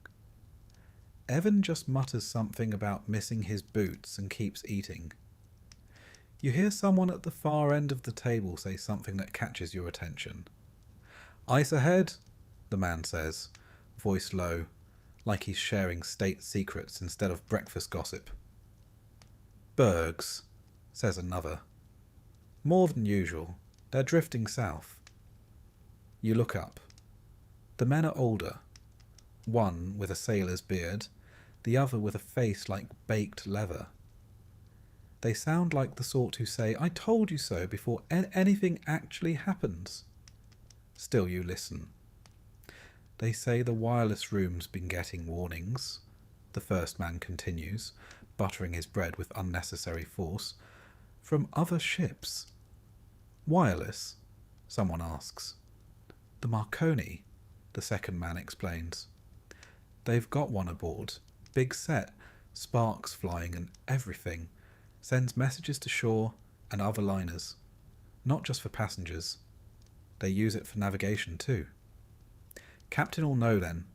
Evan just mutters something about missing his boots and keeps eating. You hear someone at the far end of the table say something that catches your attention. "Ice ahead," the man says, voice low, like he's sharing state secrets instead of breakfast gossip. "Bergs," says another. "More than usual. They're drifting south." You look up. The men are older, one with a sailor's beard, the other with a face like baked leather. They sound like the sort who say, "I told you so," before anything actually happens. Still you listen. They say the wireless room's been getting warnings, the first man continues, buttering his bread with unnecessary force, from other ships. "Wireless?" someone asks. "The Marconi," the second man explains. "They've got one aboard, big set, sparks flying and everything, sends messages to shore and other liners, not just for passengers. They use it for navigation too." "Captain will know then,"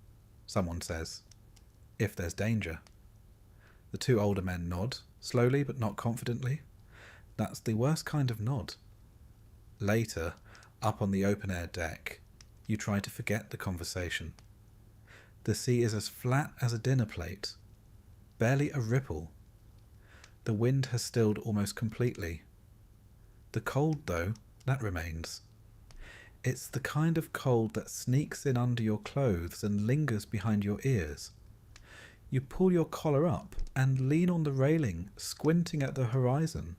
someone says, "if there's danger." The two older men nod, slowly but not confidently. That's the worst kind of nod. Later, up on the open-air deck, you try to forget the conversation. The sea is as flat as a dinner plate, barely a ripple. The wind has stilled almost completely. The cold, though, that remains. It's the kind of cold that sneaks in under your clothes and lingers behind your ears. You pull your collar up and lean on the railing, squinting at the horizon.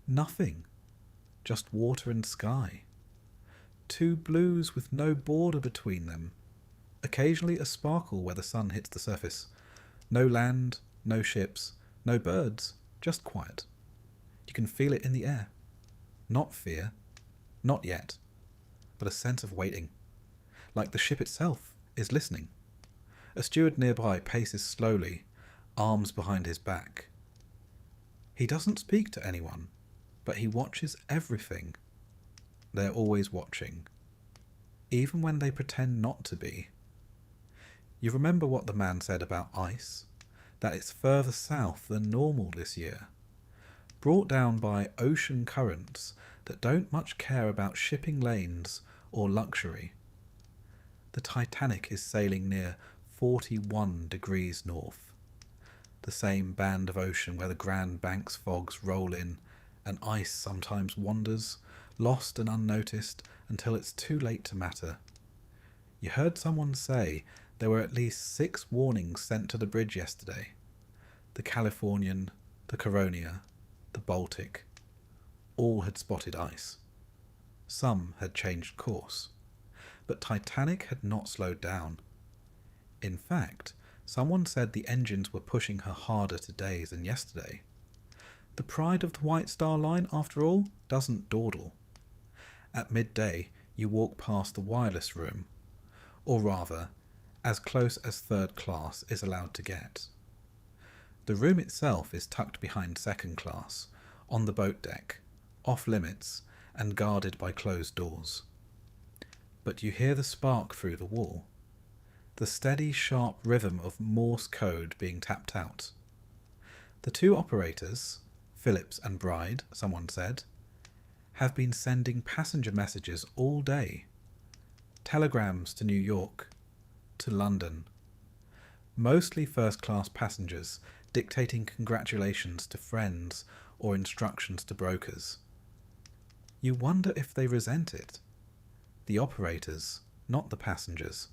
Nothing, just water and sky. Two blues with no border between them. Occasionally a sparkle where the sun hits the surface. No land, no ships, no birds, just quiet. You can feel it in the air. Not fear, not yet, but a sense of waiting, like the ship itself is listening. A steward nearby paces slowly, arms behind his back. He doesn't speak to anyone, but he watches everything. They're always watching, even when they pretend not to be. You remember what the man said about ice, that it's further south than normal this year, brought down by ocean currents that don't much care about shipping lanes or luxury. The Titanic is sailing near 41 degrees north, the same band of ocean where the Grand Banks fogs roll in and ice sometimes wanders, lost and unnoticed, until it's too late to matter. You heard someone say there were at least 6 warnings sent to the bridge yesterday. The Californian, the Caronia, the Baltic, all had spotted ice. Some had changed course, but Titanic had not slowed down. In fact, someone said the engines were pushing her harder today than yesterday. The pride of the White Star Line, after all, doesn't dawdle. At midday, you walk past the wireless room, or rather, as close as third class is allowed to get. The room itself is tucked behind second class, on the boat deck, off limits, and guarded by closed doors. But you hear the spark through the wall, the steady, sharp rhythm of Morse code being tapped out. The 2 operators, Phillips and Bride, someone said, have been sending passenger messages all day. Telegrams to New York, to London. Mostly first-class passengers dictating congratulations to friends or instructions to brokers. You wonder if they resent it. The operators, not the passengers.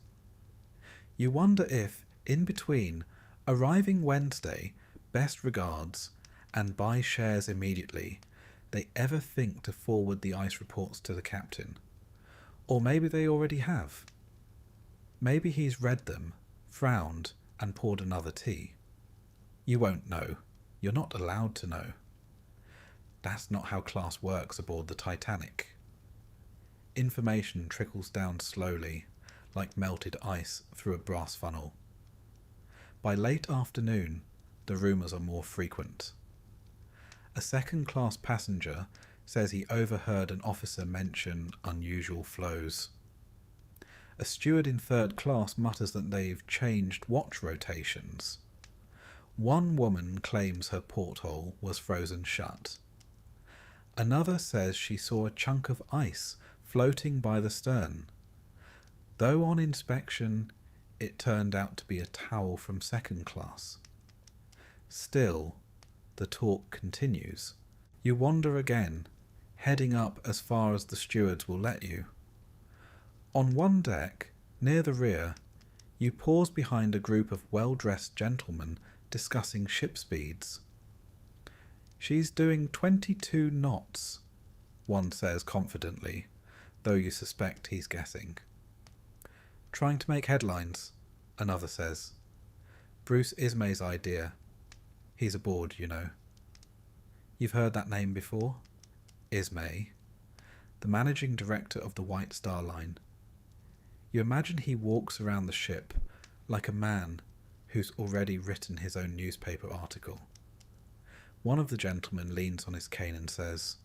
You wonder if, in between, arriving Wednesday, best regards, and buy shares immediately, they ever think to forward the ice reports to the captain. Or maybe they already have. Maybe he's read them, frowned, and poured another tea. You won't know. You're not allowed to know. That's not how class works aboard the Titanic. Information trickles down slowly, like melted ice through a brass funnel. By late afternoon, the rumours are more frequent. A second-class passenger says he overheard an officer mention unusual flows. A steward in third class mutters that they've changed watch rotations. One woman claims her porthole was frozen shut. Another says she saw a chunk of ice floating by the stern, though on inspection it turned out to be a towel from second class. Still, the talk continues. You wander again, heading up as far as the stewards will let you. On one deck, near the rear, you pause behind a group of well-dressed gentlemen discussing ship speeds. She's doing 22 knots, one says confidently, though you suspect he's guessing. Trying to make headlines, another says. Bruce Ismay's idea. He's aboard, you know. You've heard that name before? Ismay, the managing director of the White Star Line. You imagine he walks around the ship like a man who's already written his own newspaper article. One of the gentlemen leans on his cane and says,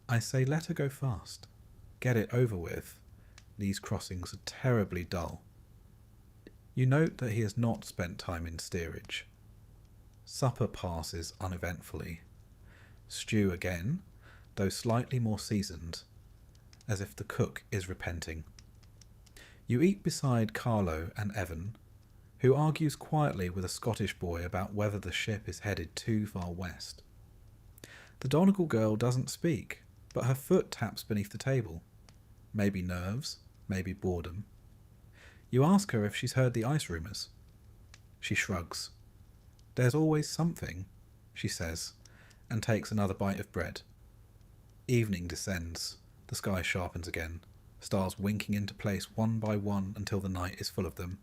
I say let her go fast. Get it over with. These crossings are terribly dull. You note that he has not spent time in steerage. Supper passes uneventfully. Stew again, though slightly more seasoned, as if the cook is repenting. You eat beside Carlo and Evan, who argues quietly with a Scottish boy about whether the ship is headed too far west. The Donegal girl doesn't speak, but her foot taps beneath the table. Maybe nerves, maybe boredom. You ask her if she's heard the ice rumours. She shrugs. There's always something, she says, and takes another bite of bread. Evening descends. The sky sharpens again, stars winking into place one by one until the night is full of them.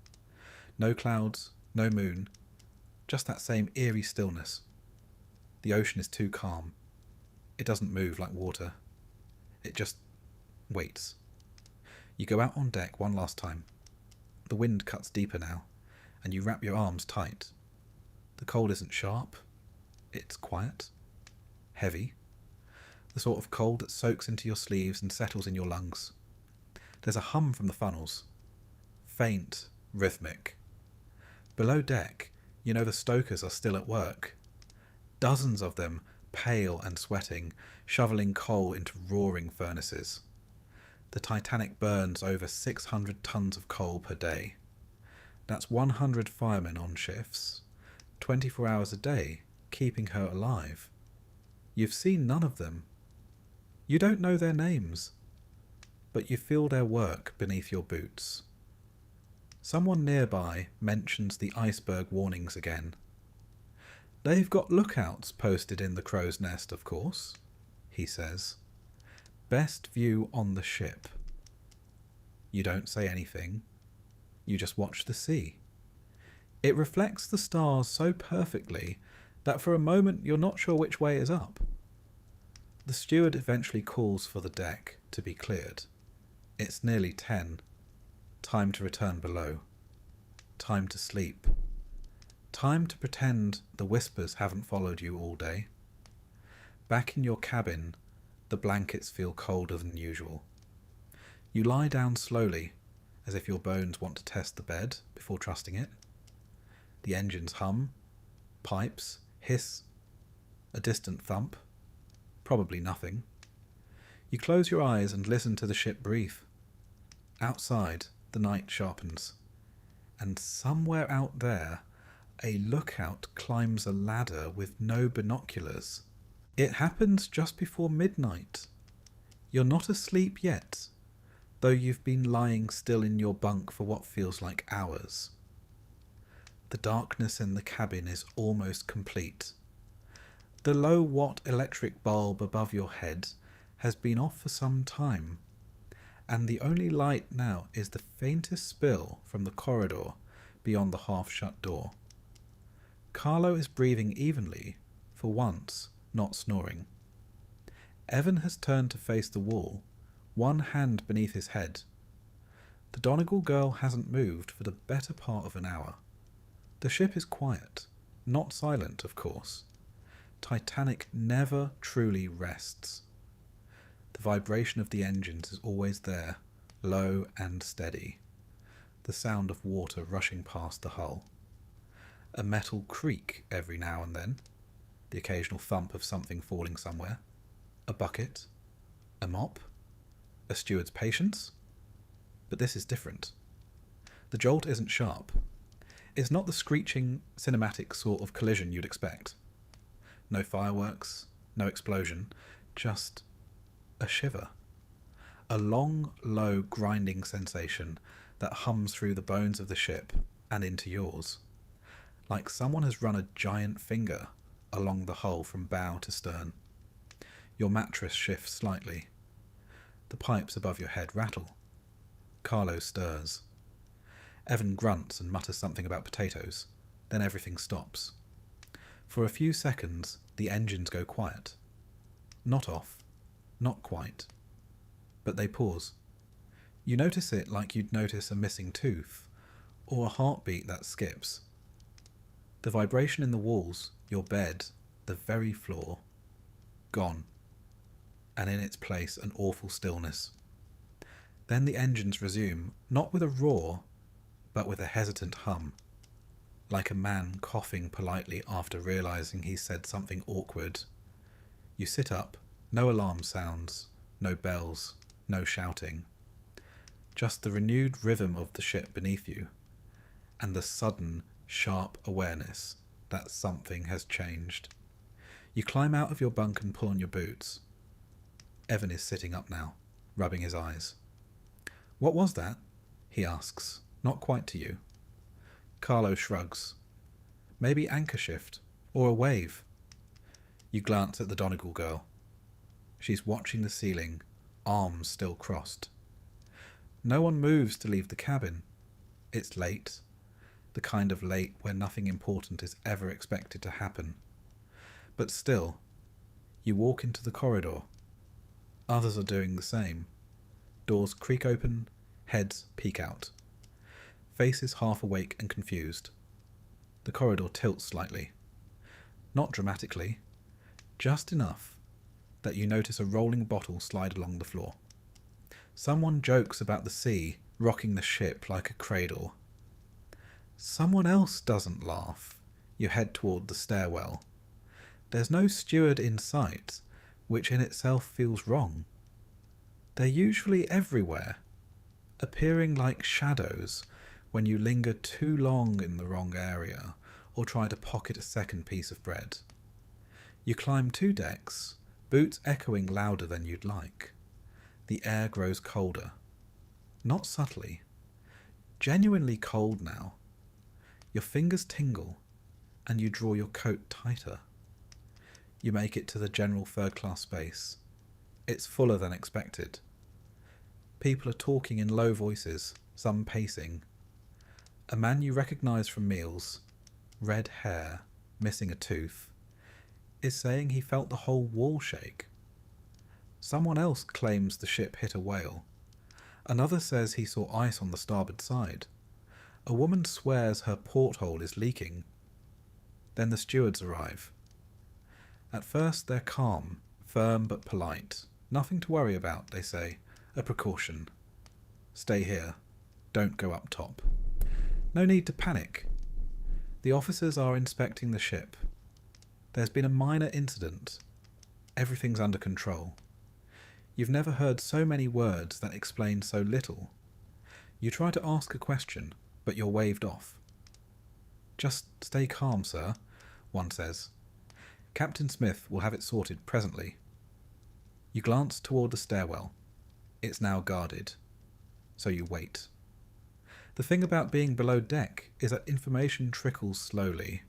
No clouds, no moon, just that same eerie stillness. The ocean is too calm. It doesn't move like water. It just waits. You go out on deck one last time. The wind cuts deeper now, and you wrap your arms tight. The cold isn't sharp. It's quiet. Heavy. The sort of cold that soaks into your sleeves and settles in your lungs. There's a hum from the funnels. Faint, rhythmic. Below deck, you know the stokers are still at work. Dozens of them, pale and sweating, shoveling coal into roaring furnaces. The Titanic burns over 600 tons of coal per day. That's 100 firemen on shifts, 24 hours a day, keeping her alive. You've seen none of them. You don't know their names, but you feel their work beneath your boots. Someone nearby mentions the iceberg warnings again. They've got lookouts posted in the crow's nest, of course, he says. Best view on the ship. You don't say anything. You just watch the sea. It reflects the stars so perfectly that for a moment you're not sure which way is up. The steward eventually calls for the deck to be cleared. It's nearly 10. Time to return below. Time to sleep. Time to pretend the whispers haven't followed you all day. Back in your cabin, the blankets feel colder than usual. You lie down slowly, as if your bones want to test the bed before trusting it. The engines hum, pipes hiss, a distant thump, probably nothing. You close your eyes and listen to the ship breathe. Outside, the night sharpens, and somewhere out there, a lookout climbs a ladder with no binoculars. It happens just before midnight. You're not asleep yet, though you've been lying still in your bunk for what feels like hours. The darkness in the cabin is almost complete. The low-watt electric bulb above your head has been off for some time, and the only light now is the faintest spill from the corridor beyond the half-shut door. Carlo is breathing evenly, for once not snoring. Evan has turned to face the wall, one hand beneath his head. The Donegal girl hasn't moved for the better part of an hour. The ship is quiet, not silent, of course. Titanic never truly rests. The vibration of the engines is always there, low and steady. The sound of water rushing past the hull. A metal creak every now and then, the occasional thump of something falling somewhere. A bucket, a mop, a steward's patience. But this is different. The jolt isn't sharp. It's not the screeching, cinematic sort of collision you'd expect. No fireworks, no explosion, just a shiver. A long, low, grinding sensation that hums through the bones of the ship and into yours, like someone has run a giant finger along the hull from bow to stern. Your mattress shifts slightly. The pipes above your head rattle. Carlo stirs. Evan grunts and mutters something about potatoes. Then everything stops. For a few seconds, the engines go quiet. Not off. Not quite. But they pause. You notice it like you'd notice a missing tooth, or a heartbeat that skips. The vibration in the walls, your bed, the very floor, gone. And in its place an awful stillness. Then the engines resume, not with a roar, but with a hesitant hum, like a man coughing politely after realizing he said something awkward. You sit up, no alarm sounds, no bells, no shouting. Just the renewed rhythm of the ship beneath you, and the sudden, sharp awareness that something has changed. You climb out of your bunk and pull on your boots. Evan is sitting up now, rubbing his eyes. "What was that?" he asks, not quite to you. Carlo shrugs. Maybe anchor shift, or a wave. You glance at the Donegal girl. She's watching the ceiling, arms still crossed. No one moves to leave the cabin. It's late, the kind of late where nothing important is ever expected to happen. But still, you walk into the corridor. Others are doing the same. Doors creak open, heads peek out. Faces half awake and confused. The corridor tilts slightly. Not dramatically, just enough that you notice a rolling bottle slide along the floor. Someone jokes about the sea rocking the ship like a cradle. Someone else doesn't laugh. You head toward the stairwell. There's no steward in sight, which in itself feels wrong. They're usually everywhere, appearing like shadows when you linger too long in the wrong area or try to pocket a second piece of bread. You climb 2 decks, boots echoing louder than you'd like. The air grows colder. Not subtly. Genuinely cold now. Your fingers tingle, and you draw your coat tighter. You make it to the general third-class space. It's fuller than expected. People are talking in low voices, some pacing. A man you recognise from meals, red hair, missing a tooth, is saying he felt the whole wall shake. Someone else claims the ship hit a whale. Another says he saw ice on the starboard side. A woman swears her porthole is leaking. Then the stewards arrive. At first they're calm, firm but polite. Nothing to worry about, they say. A precaution. Stay here. Don't go up top. No need to panic. The officers are inspecting the ship. There's been a minor incident. Everything's under control. You've never heard so many words that explain so little. You try to ask a question, but you're waved off. Just stay calm, sir, one says. Captain Smith will have it sorted presently. You glance toward the stairwell. It's now guarded. So you wait. The thing about being below deck is that information trickles slowly.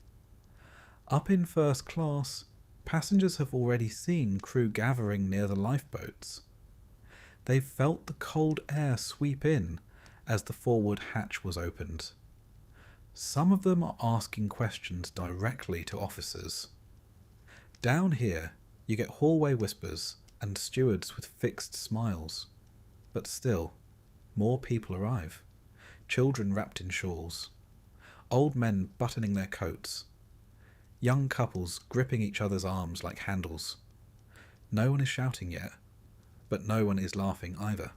Up in first class, passengers have already seen crew gathering near the lifeboats. They've felt the cold air sweep in as the forward hatch was opened. Some of them are asking questions directly to officers. Down here, you get hallway whispers and stewards with fixed smiles. But still, more people arrive. Children wrapped in shawls. Old men buttoning their coats. Young couples gripping each other's arms like handles. No one is shouting yet, but no one is laughing either.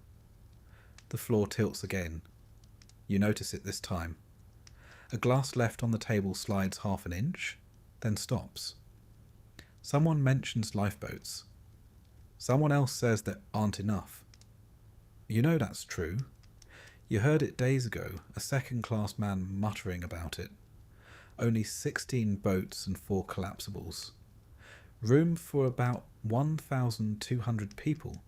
The floor tilts again. You notice it this time. A glass left on the table slides half an inch, then stops. Someone mentions lifeboats. Someone else says there aren't enough. You know that's true. You heard it days ago, a second-class man muttering about it. Only 16 boats and 4 collapsibles. Room for about 1,200 people.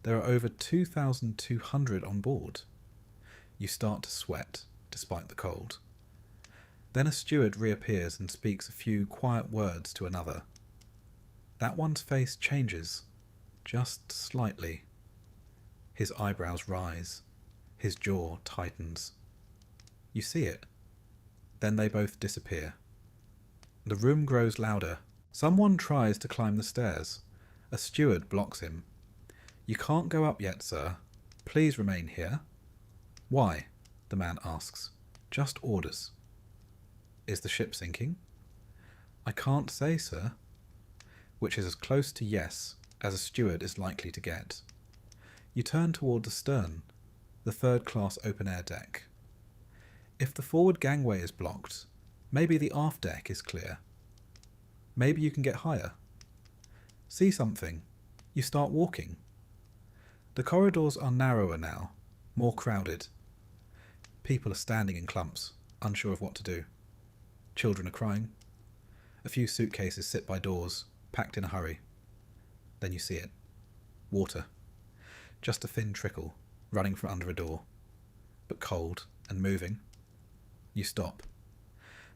There are over 2,200 on board. You start to sweat, despite the cold. Then a steward reappears and speaks a few quiet words to another. That one's face changes, just slightly. His eyebrows rise. His jaw tightens. You see it. Then they both disappear. The room grows louder. Someone tries to climb the stairs. A steward blocks him. You can't go up yet, sir. Please remain here. Why? The man asks. Just orders. Is the ship sinking? I can't say, sir. Which is as close to yes as a steward is likely to get. You turn toward the stern, the third-class open-air deck. If the forward gangway is blocked, maybe the aft deck is clear. Maybe you can get higher. See something. You start walking. The corridors are narrower now, more crowded. People are standing in clumps, unsure of what to do. Children are crying. A few suitcases sit by doors, packed in a hurry. Then you see it. Water. Just a thin trickle, running from under a door. But cold and moving. You stop.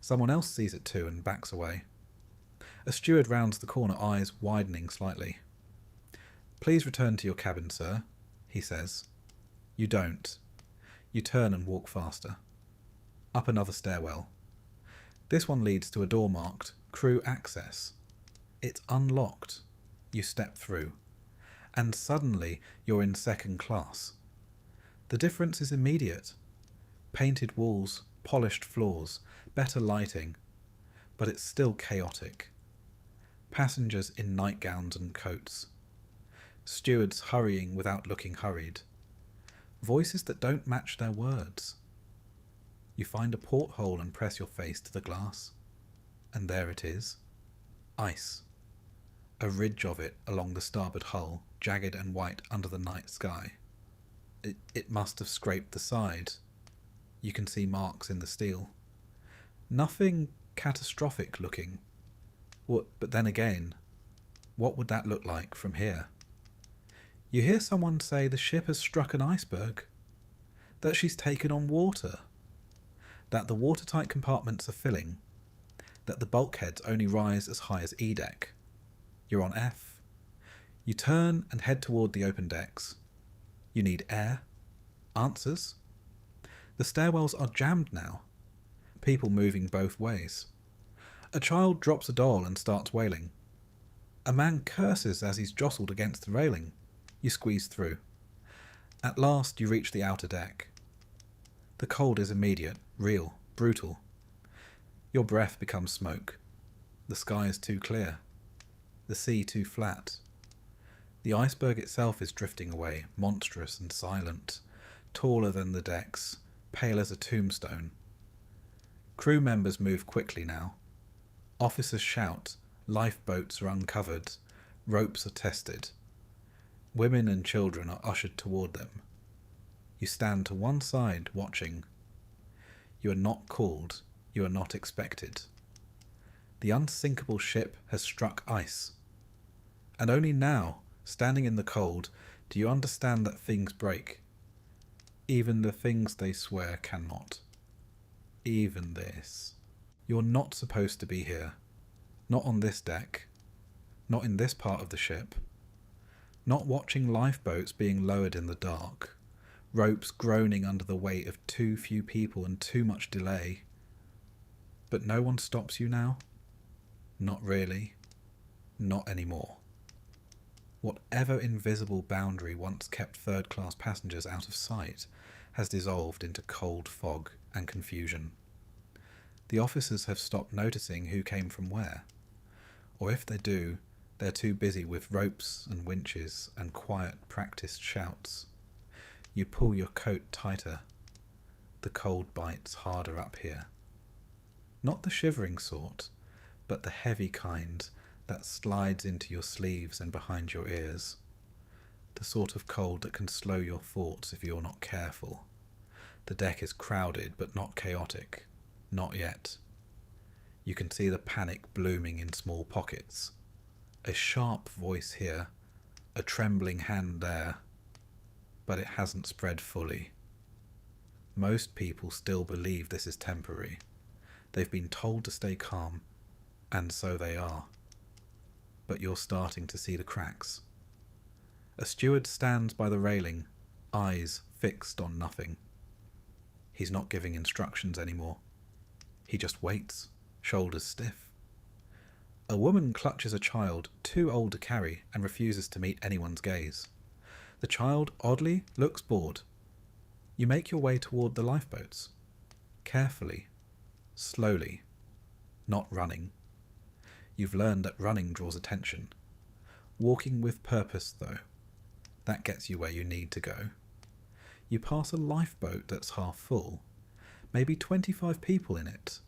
Someone else sees it too and backs away. A steward rounds the corner, eyes widening slightly. Please return to your cabin, sir, he says. You don't. You turn and walk faster. Up another stairwell. This one leads to a door marked Crew Access. It's unlocked. You step through. And suddenly you're in second class. The difference is immediate. Painted walls, polished floors, better lighting. But it's still chaotic. Passengers in nightgowns and coats. Stewards hurrying without looking hurried. Voices that don't match their words. You find a porthole and press your face to the glass. And there it is. Ice. A ridge of it along the starboard hull, jagged and white under the night sky. It must have scraped the side. You can see marks in the steel. Nothing catastrophic looking. But then again, what would that look like from here? You hear someone say the ship has struck an iceberg, that she's taken on water, that the watertight compartments are filling, that the bulkheads only rise as high as E deck. You're on F. You turn and head toward the open decks. You need air. Answers? The stairwells are jammed now. People moving both ways. A child drops a doll and starts wailing. A man curses as he's jostled against the railing. You squeeze through. At last you reach the outer deck. The cold is immediate, real, brutal. Your breath becomes smoke. The sky is too clear. The sea too flat. The iceberg itself is drifting away, monstrous and silent, taller than the decks, pale as a tombstone. Crew members move quickly now. Officers shout, lifeboats are uncovered, ropes are tested. Women and children are ushered toward them. You stand to one side, watching. You are not called, you are not expected. The unsinkable ship has struck ice. And only now, standing in the cold, do you understand that things break. Even the things they swear cannot. Even this. You're not supposed to be here. Not on this deck. Not in this part of the ship. Not watching lifeboats being lowered in the dark. Ropes groaning under the weight of too few people and too much delay. But no one stops you now? Not really. Not anymore. Whatever invisible boundary once kept third-class passengers out of sight has dissolved into cold fog and confusion. The officers have stopped noticing who came from where. Or if they do, they're too busy with ropes and winches and quiet, practiced shouts. You pull your coat tighter. The cold bites harder up here. Not the shivering sort, but the heavy kind that slides into your sleeves and behind your ears. The sort of cold that can slow your thoughts if you're not careful. The deck is crowded but not chaotic. Not yet. You can see the panic blooming in small pockets. A sharp voice here, a trembling hand there, but it hasn't spread fully. Most people still believe this is temporary. They've been told to stay calm, and so they are. But you're starting to see the cracks. A steward stands by the railing, eyes fixed on nothing. He's not giving instructions anymore. He just waits, shoulders stiff. A woman clutches a child too old to carry and refuses to meet anyone's gaze. The child, oddly, looks bored. You make your way toward the lifeboats. Carefully, slowly, not running. You've learned that running draws attention. Walking with purpose, though, that gets you where you need to go. You pass a lifeboat that's half full, maybe 25 people in it.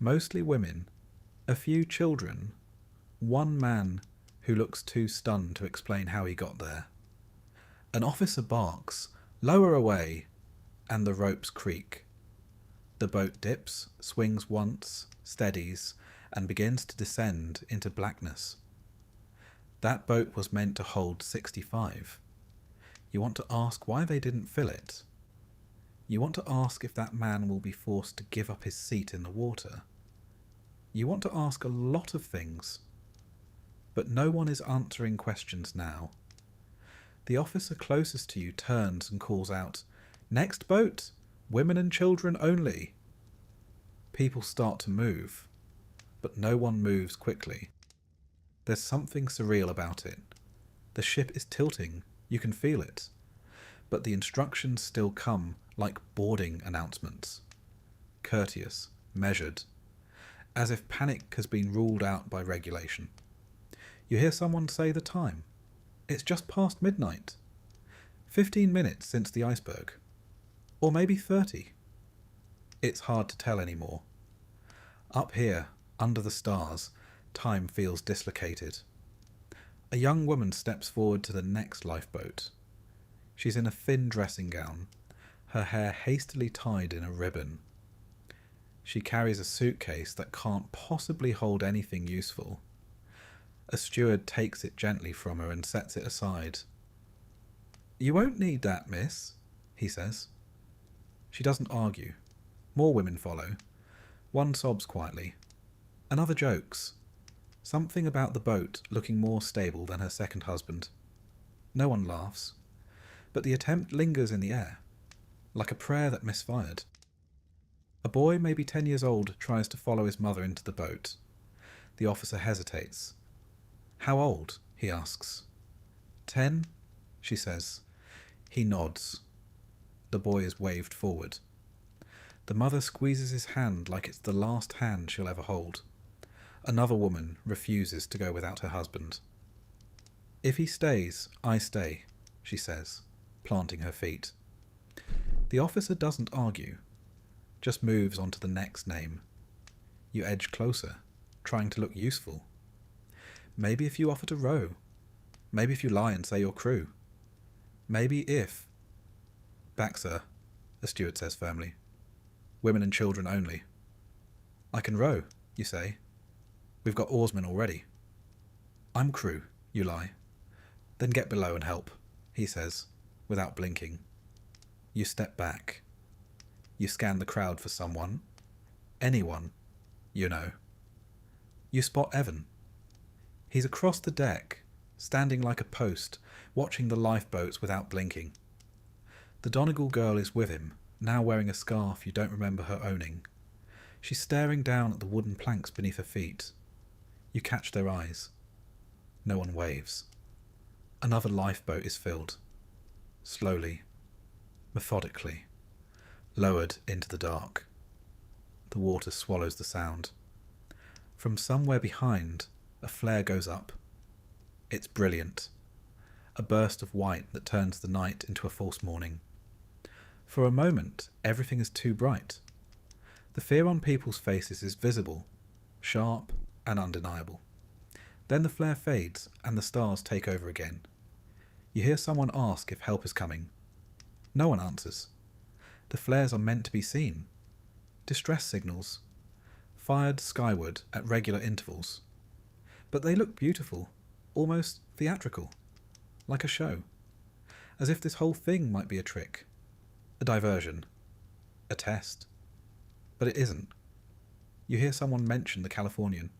Mostly women, a few children, one man who looks too stunned to explain how he got there. An officer barks, "Lower away," and the ropes creak. The boat dips, swings once, steadies, and begins to descend into blackness. That boat was meant to hold 65. You want to ask why they didn't fill it. You want to ask if that man will be forced to give up his seat in the water. You want to ask a lot of things. But no one is answering questions now. The officer closest to you turns and calls out, "Next boat! Women and children only!" People start to move, but no one moves quickly. There's something surreal about it. The ship is tilting, you can feel it. But the instructions still come like boarding announcements. Courteous, measured, as if panic has been ruled out by regulation. You hear someone say the time. It's just past midnight. 15 minutes since the iceberg. Or maybe 30. It's hard to tell anymore. Up here, under the stars, time feels dislocated. A young woman steps forward to the next lifeboat. She's in a thin dressing gown, her hair hastily tied in a ribbon. She carries a suitcase that can't possibly hold anything useful. A steward takes it gently from her and sets it aside. "You won't need that, miss," he says. She doesn't argue. More women follow. One sobs quietly. Another jokes. Something about the boat looking more stable than her second husband. No one laughs. But the attempt lingers in the air, like a prayer that misfired. A boy, maybe 10 years old, tries to follow his mother into the boat. The officer hesitates. "How old?" he asks. 10, she says. He nods. The boy is waved forward. The mother squeezes his hand like it's the last hand she'll ever hold. Another woman refuses to go without her husband. "If he stays, I stay," she says, planting her feet. The officer doesn't argue, just moves on to the next name. You edge closer, trying to look useful. Maybe if you offer to row. Maybe if you lie and say you're crew. Maybe if... "Back, sir," the steward says firmly. "Women and children only." "I can row," you say. "We've got oarsmen already." "I'm crew," you lie. "Then get below and help," he says, without blinking. You step back. You scan the crowd for someone. Anyone, you know. You spot Evan. He's across the deck, standing like a post, watching the lifeboats without blinking. The Donegal girl is with him, now wearing a scarf you don't remember her owning. She's staring down at the wooden planks beneath her feet. You catch their eyes. No one waves. Another lifeboat is filled. Slowly, methodically, lowered into the dark. The water swallows the sound. From somewhere behind, a flare goes up. It's brilliant. A burst of white that turns the night into a false morning. For a moment, everything is too bright. The fear on people's faces is visible, sharp and undeniable. Then the flare fades and the stars take over again. You hear someone ask if help is coming. No one answers. The flares are meant to be seen. Distress signals, fired skyward at regular intervals. But they look beautiful, almost theatrical, like a show, as if this whole thing might be a trick, a diversion, a test. But it isn't. You hear someone mention the Californian.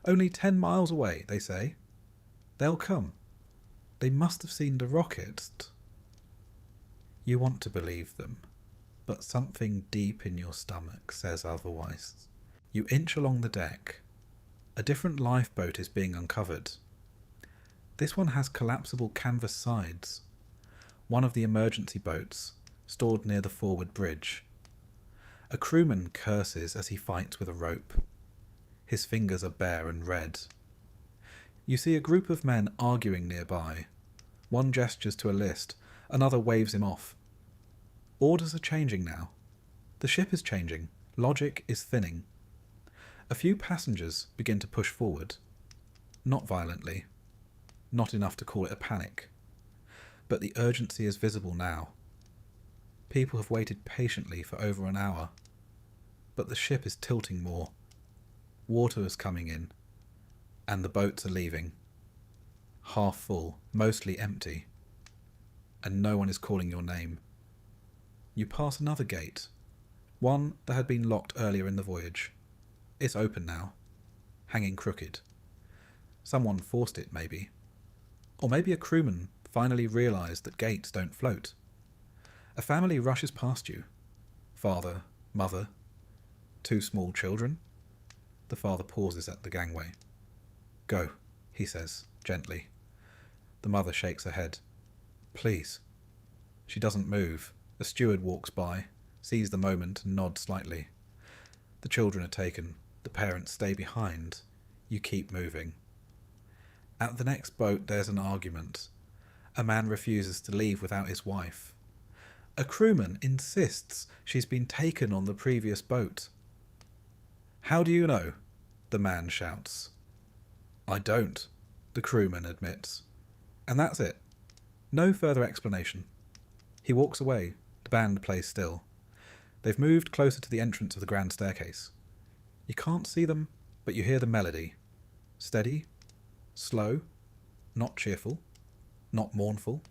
"Only 10 miles away," they say. "They'll come. They must have seen the rockets." You want to believe them, but something deep in your stomach says otherwise. You inch along the deck. A different lifeboat is being uncovered. This one has collapsible canvas sides. One of the emergency boats, stored near the forward bridge. A crewman curses as he fights with a rope. His fingers are bare and red. You see a group of men arguing nearby. One gestures to a list, another waves him off. Orders are changing now. The ship is changing. Logic is thinning. A few passengers begin to push forward. Not violently. Not enough to call it a panic. But the urgency is visible now. People have waited patiently for over an hour. But the ship is tilting more. Water is coming in. And the boats are leaving. Half full, mostly empty. And no one is calling your name. You pass another gate. One that had been locked earlier in the voyage. It's open now. Hanging crooked. Someone forced it, maybe. Or maybe a crewman finally realised that gates don't float. A family rushes past you. Father, mother, 2 small children. The father pauses at the gangway. "Go," he says, gently. The mother shakes her head. "Please." She doesn't move. A steward walks by, sees the moment and nods slightly. The children are taken. The parents stay behind. You keep moving. At the next boat there's an argument. A man refuses to leave without his wife. A crewman insists she's been taken on the previous boat. "How do you know?" the man shouts. "I don't," the crewman admits. And that's it. No further explanation. He walks away. The band plays still. They've moved closer to the entrance of the grand staircase. You can't see them, but you hear the melody. Steady, Slow, not cheerful, not mournful,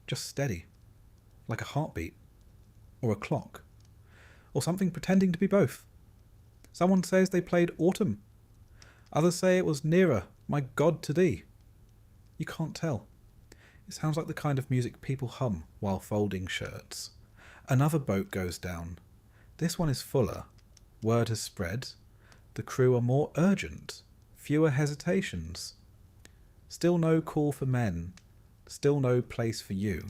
just steady, like a heartbeat, or a clock, or something pretending to be both. Someone says they played Autumn. Others say it was Nearer, My God to Thee. You can't tell. It sounds like the kind of music people hum while folding shirts. Another boat goes down. This one is fuller. Word has spread. The crew are more urgent. Fewer hesitations. Still no call for men. Still no place for you.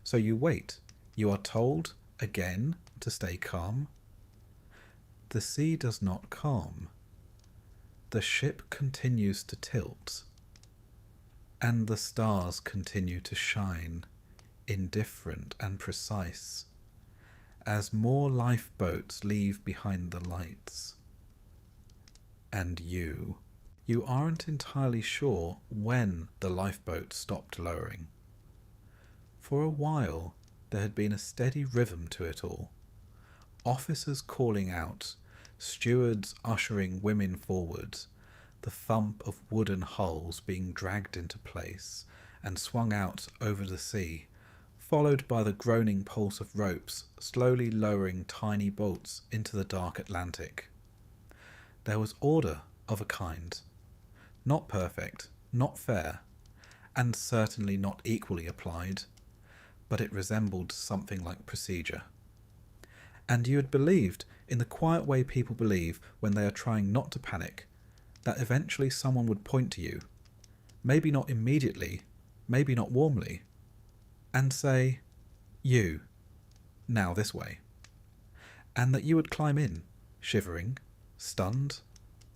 So you wait. You are told, again, to stay calm. The sea does not calm. The ship continues to tilt. And the stars continue to shine, indifferent and precise, as more lifeboats leave behind the lights. And you aren't entirely sure when the lifeboat stopped lowering. For a while there had been a steady rhythm to it all. Officers calling out, stewards ushering women forward, the thump of wooden hulls being dragged into place and swung out over the sea, followed by the groaning pulse of ropes slowly lowering tiny bolts into the dark Atlantic. There was order of a kind. Not perfect, not fair, and certainly not equally applied, but it resembled something like procedure. And you had believed, in the quiet way people believe when they are trying not to panic, that eventually someone would point to you, maybe not immediately, maybe not warmly, and say, "You, now this way," and that you would climb in, shivering, stunned,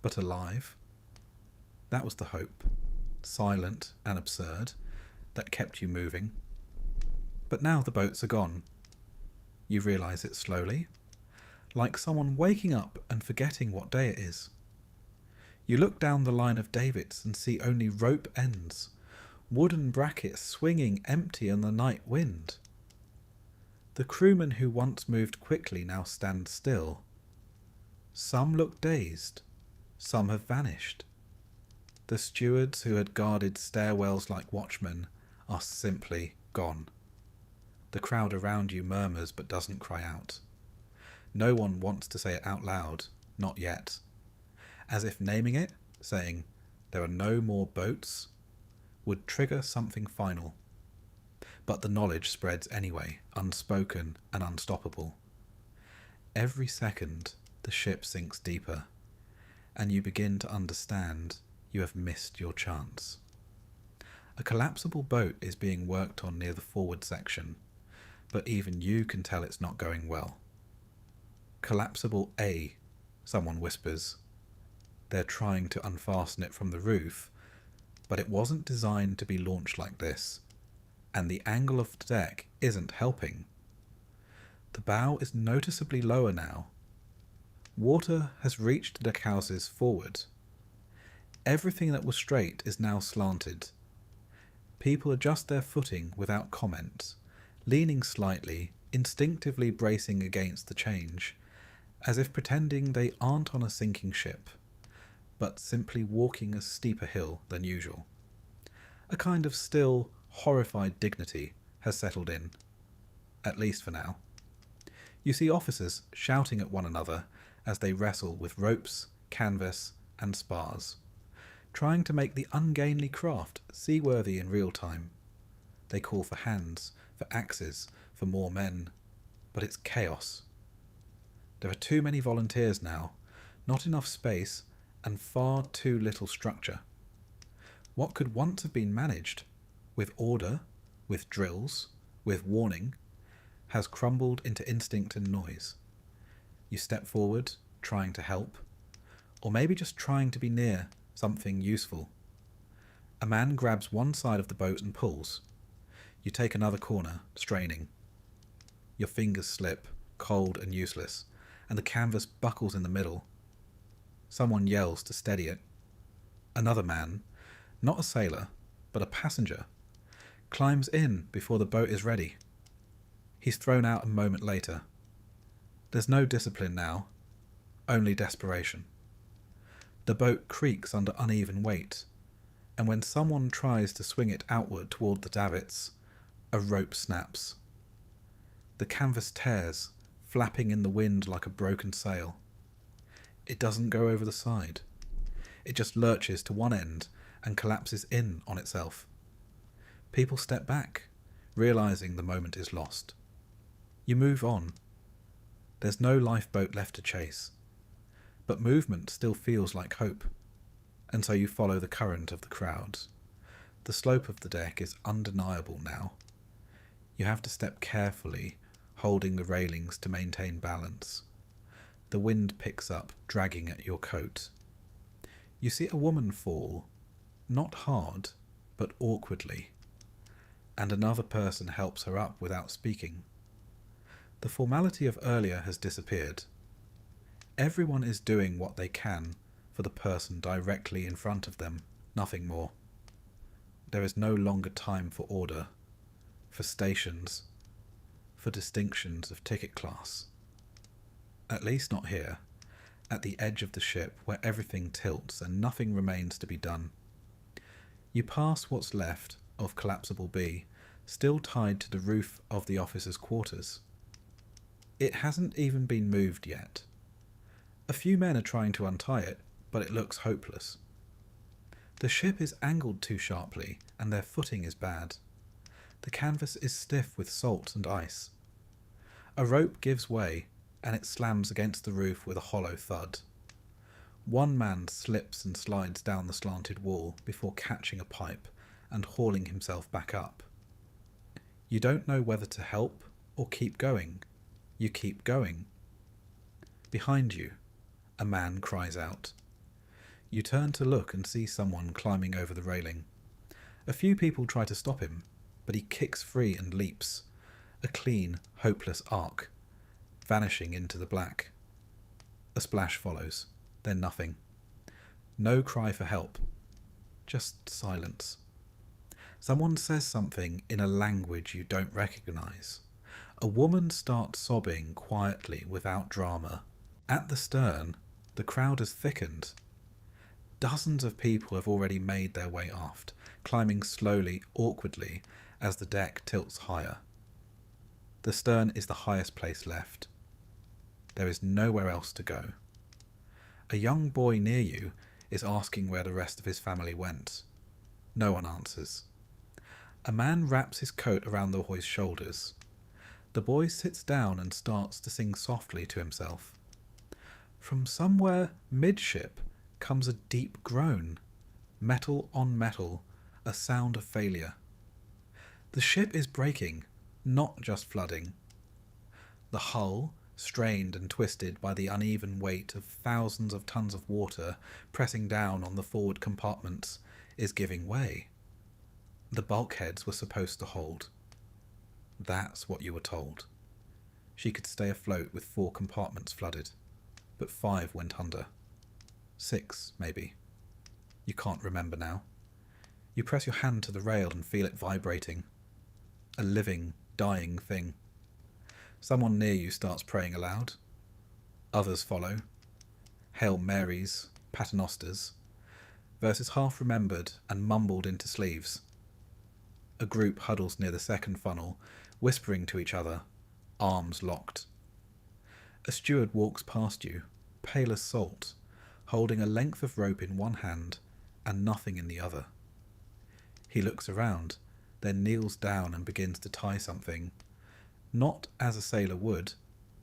but alive. That was the hope, silent and absurd, that kept you moving. But now the boats are gone. You realise it slowly, like someone waking up and forgetting what day it is. You look down the line of davits and see only rope ends, wooden brackets swinging empty in the night wind. The crewmen who once moved quickly now stand still. Some look dazed, some have vanished. The stewards who had guarded stairwells like watchmen are simply gone. The crowd around you murmurs but doesn't cry out. No one wants to say it out loud, not yet. As if naming it, saying, "There are no more boats," would trigger something final. But the knowledge spreads anyway, unspoken and unstoppable. Every second, the ship sinks deeper, and you begin to understand you have missed your chance. A collapsible boat is being worked on near the forward section, but even you can tell it's not going well. "Collapsible A," someone whispers. They're trying to unfasten it from the roof, but it wasn't designed to be launched like this, and the angle of the deck isn't helping. The bow is noticeably lower now. Water has reached the deckhouses forward. Everything that was straight is now slanted. People adjust their footing without comment, leaning slightly, instinctively bracing against the change, as if pretending they aren't on a sinking ship, but simply walking a steeper hill than usual. A kind of still, horrified dignity has settled in, at least for now. You see officers shouting at one another as they wrestle with ropes, canvas, and spars, trying to make the ungainly craft seaworthy in real time. They call for hands, for axes, for more men, but it's chaos. There are too many volunteers now, not enough space, and far too little structure. What could once have been managed, with order, with drills, with warning, has crumbled into instinct and noise. You step forward, trying to help, or maybe just trying to be near something useful. A man grabs one side of the boat and pulls. You take another corner, straining. Your fingers slip, cold and useless, and the canvas buckles in the middle. Someone yells to steady it. Another man, not a sailor, but a passenger, climbs in before the boat is ready. He's thrown out a moment later. There's no discipline now, only desperation. The boat creaks under uneven weight. and when someone tries to swing it outward toward the davits, a rope snaps. The canvas tears, flapping in the wind like a broken sail. It doesn't go over the side. It just lurches to one end and collapses in on itself. People step back, realizing the moment is lost. You move on. There's no lifeboat left to chase. But movement still feels like hope, and so you follow the current of the crowds. The slope of the deck is undeniable now. You have to step carefully, holding the railings to maintain balance. The wind picks up, dragging at your coat. You see a woman fall, not hard, but awkwardly, and another person helps her up without speaking. The formality of earlier has disappeared. Everyone is doing what they can for the person directly in front of them, nothing more. There is no longer time for order, for stations, for distinctions of ticket class. At least not here, at the edge of the ship where everything tilts and nothing remains to be done. You pass what's left of Collapsible B, still tied to the roof of the officers' quarters. It hasn't even been moved yet. A few men are trying to untie it, but it looks hopeless. The ship is angled too sharply, and their footing is bad. The canvas is stiff with salt and ice. A rope gives way, and it slams against the roof with a hollow thud. One man slips and slides down the slanted wall before catching a pipe and hauling himself back up. You don't know whether to help or keep going. You keep going. Behind you, a man cries out. You turn to look and see someone climbing over the railing. A few people try to stop him, but he kicks free and leaps, a clean, hopeless arc, vanishing into the black. A splash follows, then nothing. No cry for help, just silence. Someone says something in a language you don't recognize. A woman starts sobbing quietly without drama. At the stern, the crowd has thickened. Dozens of people have already made their way aft, climbing slowly, awkwardly, as the deck tilts higher. The stern is the highest place left. There is nowhere else to go. A young boy near you is asking where the rest of his family went. No one answers. A man wraps his coat around the boy's shoulders. The boy sits down and starts to sing softly to himself. From somewhere midship comes a deep groan, metal on metal, a sound of failure. The ship is breaking, not just flooding. The hull, strained and twisted by the uneven weight of thousands of tons of water pressing down on the forward compartments, is giving way. The bulkheads were supposed to hold. That's what you were told. She could stay afloat with 4 compartments flooded, but 5 went under. 6, maybe. You can't remember now. You press your hand to the rail and feel it vibrating. A living, dying thing. Someone near you starts praying aloud. Others follow. Hail Marys, Paternosters, verses half remembered and mumbled into sleeves. A group huddles near the second funnel, whispering to each other, arms locked. A steward walks past you, pale as salt, holding a length of rope in one hand and nothing in the other. He looks around, then kneels down and begins to tie something, not as a sailor would,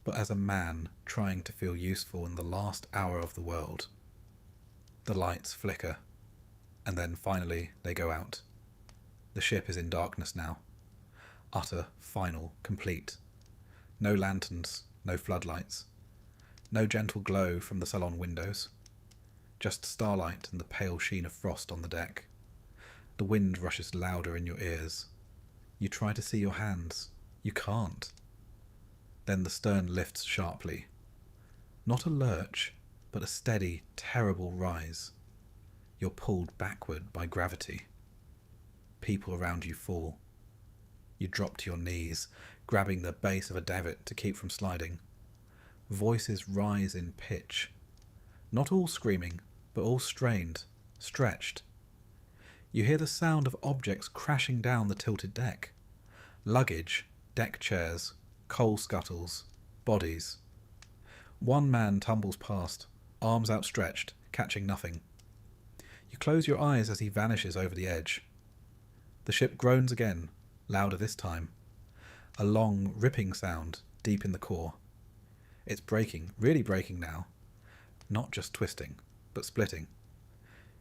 but as a man trying to feel useful in the last hour of the world. The lights flicker, and then finally they go out. The ship is in darkness now. Utter, final, complete. No lanterns, no floodlights. No gentle glow from the salon windows. Just starlight and the pale sheen of frost on the deck. The wind rushes louder in your ears. You try to see your hands. You can't. Then the stern lifts sharply. Not a lurch, but a steady, terrible rise. You're pulled backward by gravity. People around you fall. You drop to your knees, grabbing the base of a davit to keep from sliding. Voices rise in pitch. Not all screaming, but all strained, stretched. You hear the sound of objects crashing down the tilted deck. Luggage, deck chairs, coal scuttles, bodies. One man tumbles past, arms outstretched, catching nothing. You close your eyes as he vanishes over the edge. The ship groans again, louder this time. A long, ripping sound deep in the core. It's breaking, really breaking now. Not just twisting, but splitting.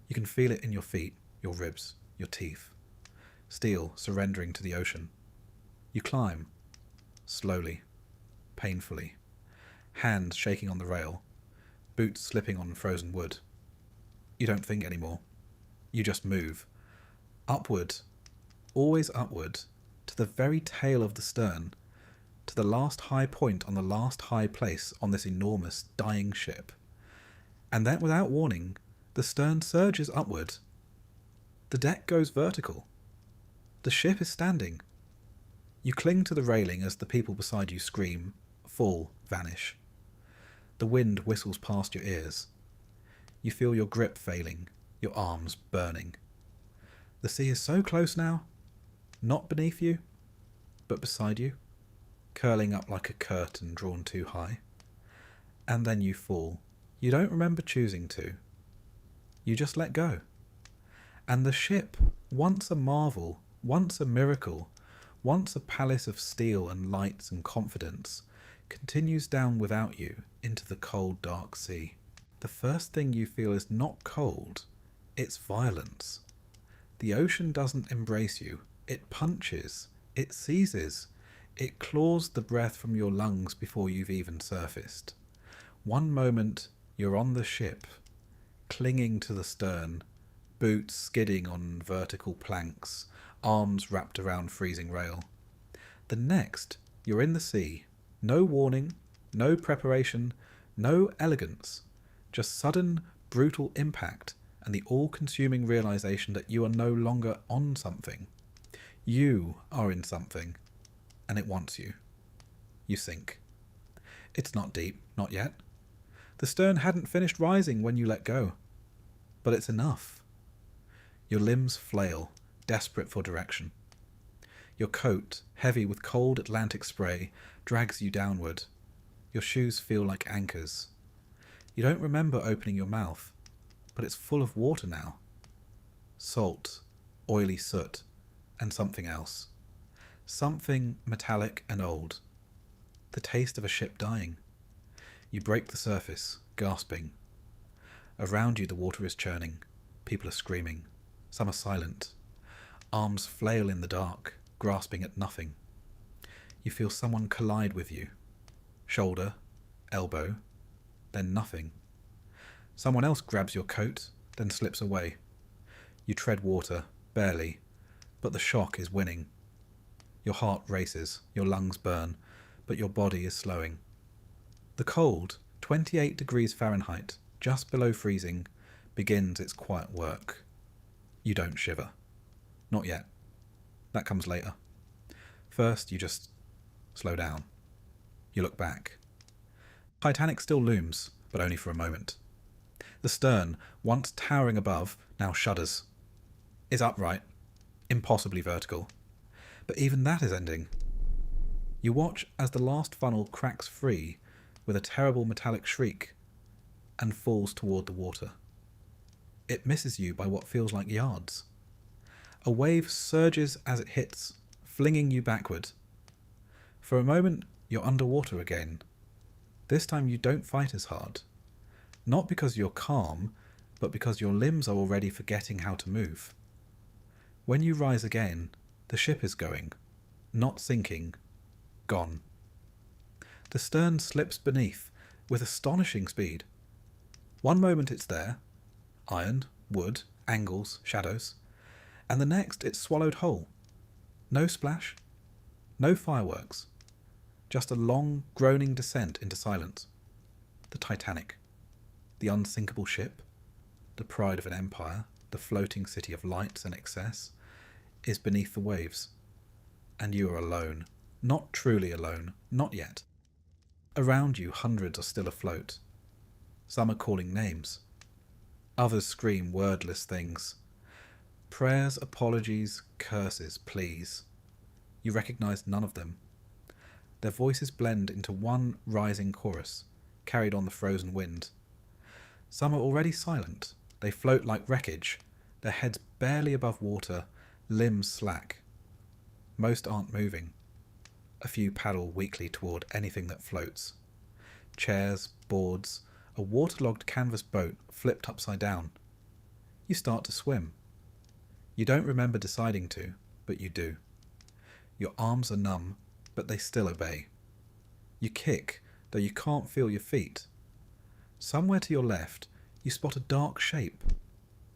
You can feel it in your feet, your ribs, your teeth. Steel surrendering to the ocean. You climb, slowly, painfully. Hands shaking on the rail, boots slipping on frozen wood. You don't think anymore. You just move. Upward, always upward, to the very tail of the stern, to the last high point on the last high place on this enormous, dying ship. And then, without warning, the stern surges upward. The deck goes vertical. The ship is standing. You cling to the railing as the people beside you scream, fall, vanish. The wind whistles past your ears. You feel your grip failing, your arms burning. The sea is so close now, not beneath you, but beside you, curling up like a curtain drawn too high. And then you fall. You don't remember choosing to. You just let go. And the ship, once a marvel, once a miracle, once a palace of steel and lights and confidence, continues down without you into the cold, dark sea. The first thing you feel is not cold, it's violence. The ocean doesn't embrace you, it punches, it seizes, it claws the breath from your lungs before you've even surfaced. One moment you're on the ship, clinging to the stern, boots skidding on vertical planks, arms wrapped around freezing rail. The next, you're in the sea. No warning, no preparation, no elegance. Just sudden, brutal impact and the all-consuming realization that you are no longer on something. You are in something, and it wants you. You sink. It's not deep, not yet. The stern hadn't finished rising when you let go. But it's enough. Your limbs flail, desperate for direction. Your coat, heavy with cold Atlantic spray, drags you downward. Your shoes feel like anchors. You don't remember opening your mouth, but it's full of water now. Salt, oily soot, and something else. Something metallic and old. The taste of a ship dying. You break the surface, gasping. Around you the water is churning. People are screaming. Some are silent. Arms flail in the dark, grasping at nothing. You feel someone collide with you. Shoulder, elbow, then nothing. Someone else grabs your coat, then slips away. You tread water, barely, but the shock is winning. Your heart races, your lungs burn, but your body is slowing. The cold, 28 degrees Fahrenheit, just below freezing, begins its quiet work. You don't shiver. Not yet. That comes later. First, you just slow down. You look back. Titanic still looms, but only for a moment. The stern, once towering above, now shudders. Is upright, impossibly vertical. But even that is ending. You watch as the last funnel cracks free with a terrible metallic shriek and falls toward the water. It misses you by what feels like yards. A wave surges as it hits, flinging you backward. For a moment, you're underwater again. This time you don't fight as hard. Not because you're calm, but because your limbs are already forgetting how to move. When you rise again, the ship is going, not sinking, gone. The stern slips beneath with astonishing speed. One moment it's there, iron, wood, angles, shadows, and the next it's swallowed whole. No splash, no fireworks, just a long, groaning descent into silence. The Titanic, the unsinkable ship, the pride of an empire, the floating city of lights and excess, is beneath the waves. And you are alone, not truly alone, not yet. Around you, hundreds are still afloat. Some are calling names. Others scream wordless things. Prayers, apologies, curses, pleas. You recognise none of them. Their voices blend into one rising chorus, carried on the frozen wind. Some are already silent. They float like wreckage, their heads barely above water, limbs slack. Most aren't moving. A few paddle weakly toward anything that floats. Chairs, boards, a waterlogged canvas boat flipped upside down. You start to swim. You don't remember deciding to, but you do. Your arms are numb, but they still obey. You kick, though you can't feel your feet. Somewhere to your left, you spot a dark shape.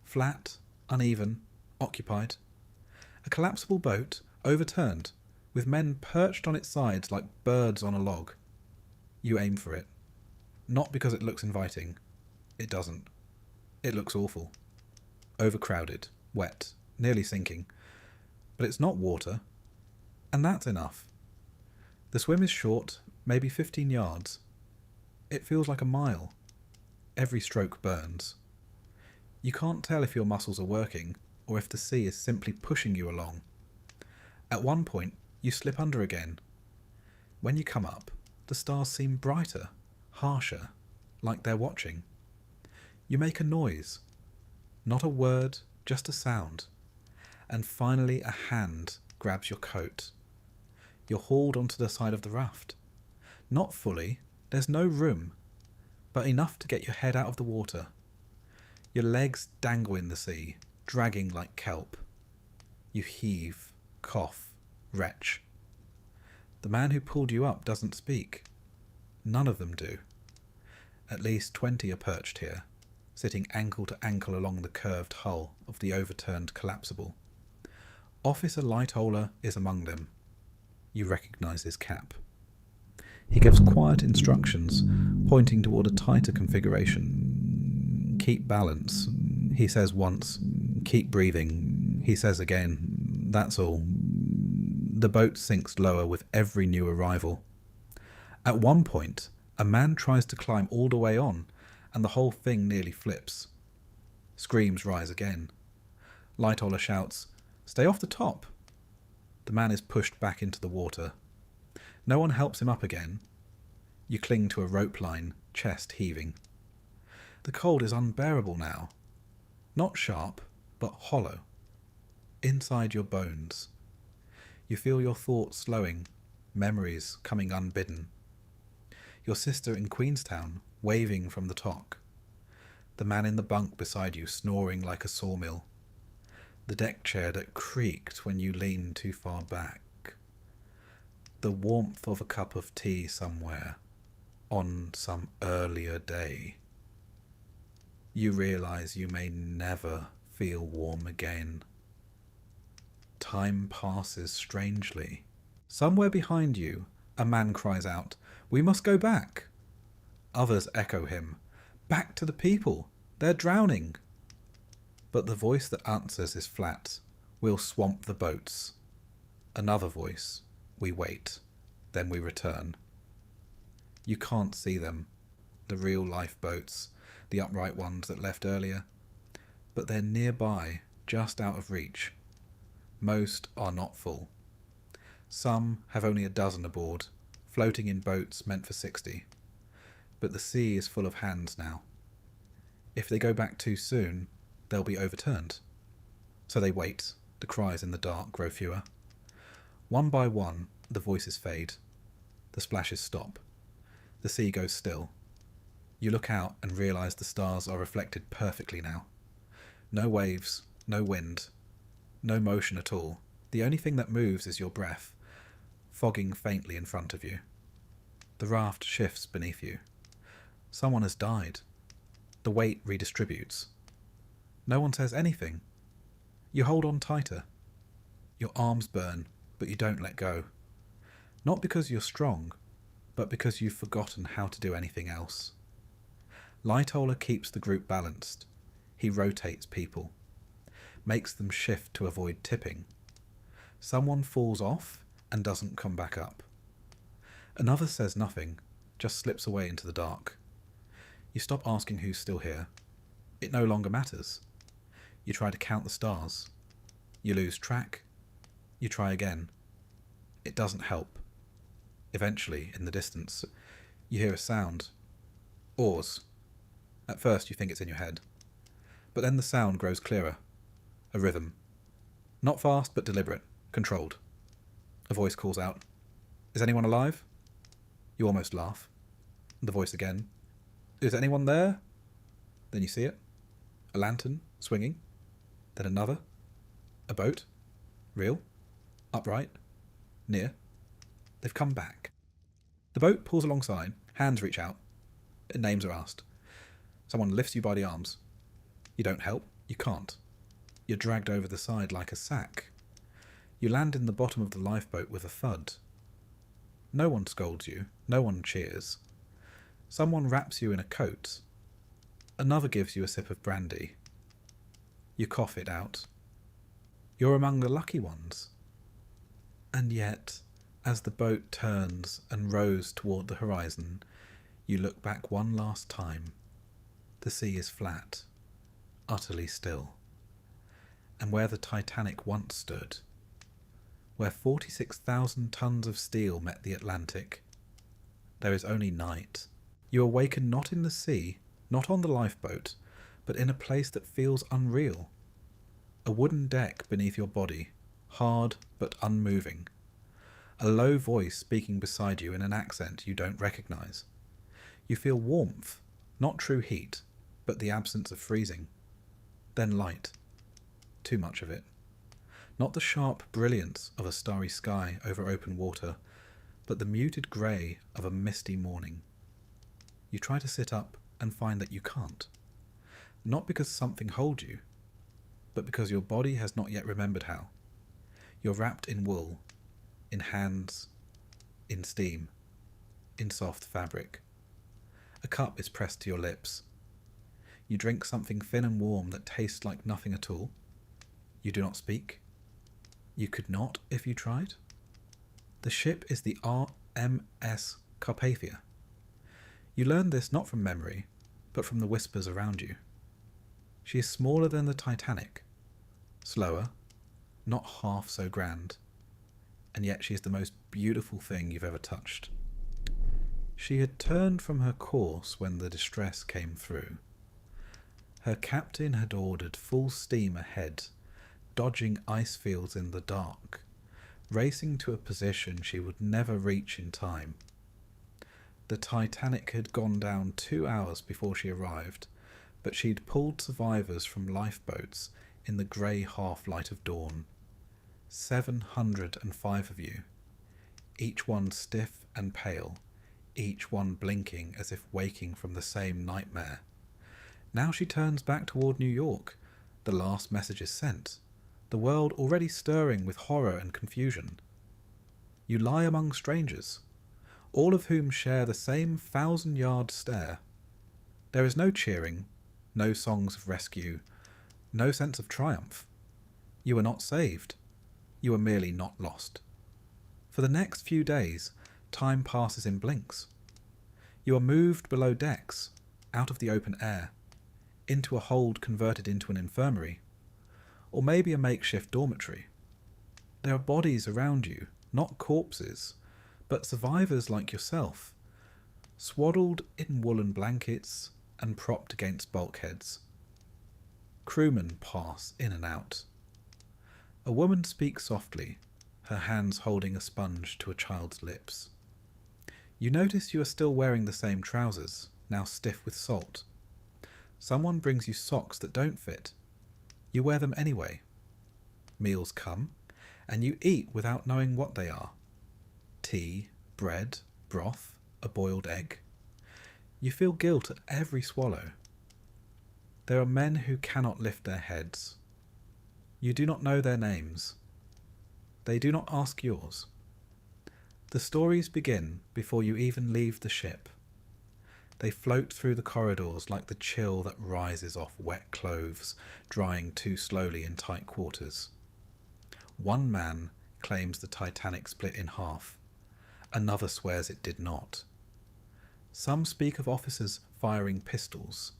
Flat, uneven, occupied. A collapsible boat, overturned, with men perched on its sides like birds on a log. You aim for it. Not because it looks inviting. It doesn't. It looks awful. Overcrowded, wet, nearly sinking. But it's not water. And that's enough. The swim is short, maybe 15 yards. It feels like a mile. Every stroke burns. You can't tell if your muscles are working or if the sea is simply pushing you along. At one point, you slip under again. When you come up, the stars seem brighter, harsher, like they're watching. You make a noise. Not a word, just a sound. And finally a hand grabs your coat. You're hauled onto the side of the raft. Not fully, there's no room, but enough to get your head out of the water. Your legs dangle in the sea, dragging like kelp. You heave, cough, retch. The man who pulled you up doesn't speak. None of them do. At least 20 are perched here, sitting ankle to ankle along the curved hull of the overturned collapsible. Officer Lightoller is among them. You recognise his cap. He gives quiet instructions, pointing toward a tighter configuration. Keep balance, he says once. Keep breathing, he says again. That's all. The boat sinks lower with every new arrival. At one point, a man tries to climb all the way on, and the whole thing nearly flips. Screams rise again. Lightoller shouts, "Stay off the top!" The man is pushed back into the water. No one helps him up again. You cling to a rope line, chest heaving. The cold is unbearable now. Not sharp, but hollow. Inside your bones. You feel your thoughts slowing, memories coming unbidden. Your sister in Queenstown, waving from the top. The man in the bunk beside you, snoring like a sawmill. The deck chair that creaked when you leaned too far back. The warmth of a cup of tea somewhere, on some earlier day. You realise you may never feel warm again. Time passes strangely. Somewhere behind you, a man cries out, "We must go back." Others echo him, "Back to the people, they're drowning." But the voice that answers is flat, "We'll swamp the boats." Another voice, "We wait, then we return." You can't see them, the real lifeboats, the upright ones that left earlier, but they're nearby, just out of reach. Most are not full. Some have only a dozen aboard, floating in boats meant for 60. But the sea is full of hands now. If they go back too soon, they'll be overturned. So they wait, the cries in the dark grow fewer. One by one, the voices fade. The splashes stop. The sea goes still. You look out and realise the stars are reflected perfectly now. No waves, no wind, no motion at all. The only thing that moves is your breath, fogging faintly in front of you. The raft shifts beneath you. Someone has died. The weight redistributes. No one says anything. You hold on tighter. Your arms burn, but you don't let go. Not because you're strong, but because you've forgotten how to do anything else. Lightoller keeps the group balanced. He rotates people, makes them shift to avoid tipping. Someone falls off and doesn't come back up. Another says nothing, just slips away into the dark. You stop asking who's still here. It no longer matters. You try to count the stars. You lose track. You try again. It doesn't help. Eventually, in the distance, you hear a sound. Oars. At first you think it's in your head. But then the sound grows clearer. A rhythm. Not fast, but deliberate. Controlled. A voice calls out, "Is anyone alive?" You almost laugh. The voice again. "Is anyone there?" Then you see it. A lantern, swinging. Then another. A boat. Real. Upright. Near. They've come back. The boat pulls alongside. Hands reach out. Names are asked. Someone lifts you by the arms. You don't help. You can't. You're dragged over the side like a sack. You land in the bottom of the lifeboat with a thud. No one scolds you. No one cheers. Someone wraps you in a coat. Another gives you a sip of brandy. You cough it out. You're among the lucky ones. And yet, as the boat turns and rows toward the horizon, you look back one last time. The sea is flat, utterly still. And where the Titanic once stood, where 46,000 tons of steel met the Atlantic, there is only night. You awaken not in the sea, not on the lifeboat, but in a place that feels unreal. A wooden deck beneath your body, hard but unmoving. A low voice speaking beside you in an accent you don't recognize. You feel warmth, not true heat, but the absence of freezing. Then light. Too much of it. Not the sharp brilliance of a starry sky over open water, but the muted grey of a misty morning. You try to sit up and find that you can't. Not because something holds you, but because your body has not yet remembered how. You're wrapped in wool, in hands, in steam, in soft fabric. A cup is pressed to your lips. You drink something thin and warm that tastes like nothing at all. You do not speak. You could not if you tried. The ship is the RMS Carpathia. You learn this not from memory, but from the whispers around you. She is smaller than the Titanic, slower, not half so grand, and yet she is the most beautiful thing you've ever touched. She had turned from her course when the distress came through. Her captain had ordered full steam ahead, dodging ice fields in the dark, racing to a position she would never reach in time. The Titanic had gone down 2 hours before she arrived, but she'd pulled survivors from lifeboats in the grey half-light of dawn. 705 of you, each one stiff and pale, each one blinking as if waking from the same nightmare. Now she turns back toward New York. The last message is sent, the world already stirring with horror and confusion. You lie among strangers, all of whom share the same 1,000-yard stare. There is no cheering, no songs of rescue, no sense of triumph. You are not saved. You are merely not lost. For the next few days, time passes in blinks. You are moved below decks, out of the open air, into a hold converted into an infirmary, or maybe a makeshift dormitory. There are bodies around you, not corpses, but survivors like yourself, swaddled in woolen blankets and propped against bulkheads. Crewmen pass in and out. A woman speaks softly, her hands holding a sponge to a child's lips. You notice you are still wearing the same trousers, now stiff with salt. Someone brings you socks that don't fit. You wear them anyway. Meals come, and you eat without knowing what they are. Tea, bread, broth, a boiled egg. You feel guilt at every swallow. There are men who cannot lift their heads. You do not know their names. They do not ask yours. The stories begin before you even leave the ship. They float through the corridors like the chill that rises off wet clothes, drying too slowly in tight quarters. One man claims the Titanic split in half. Another swears it did not. Some speak of officers firing pistols,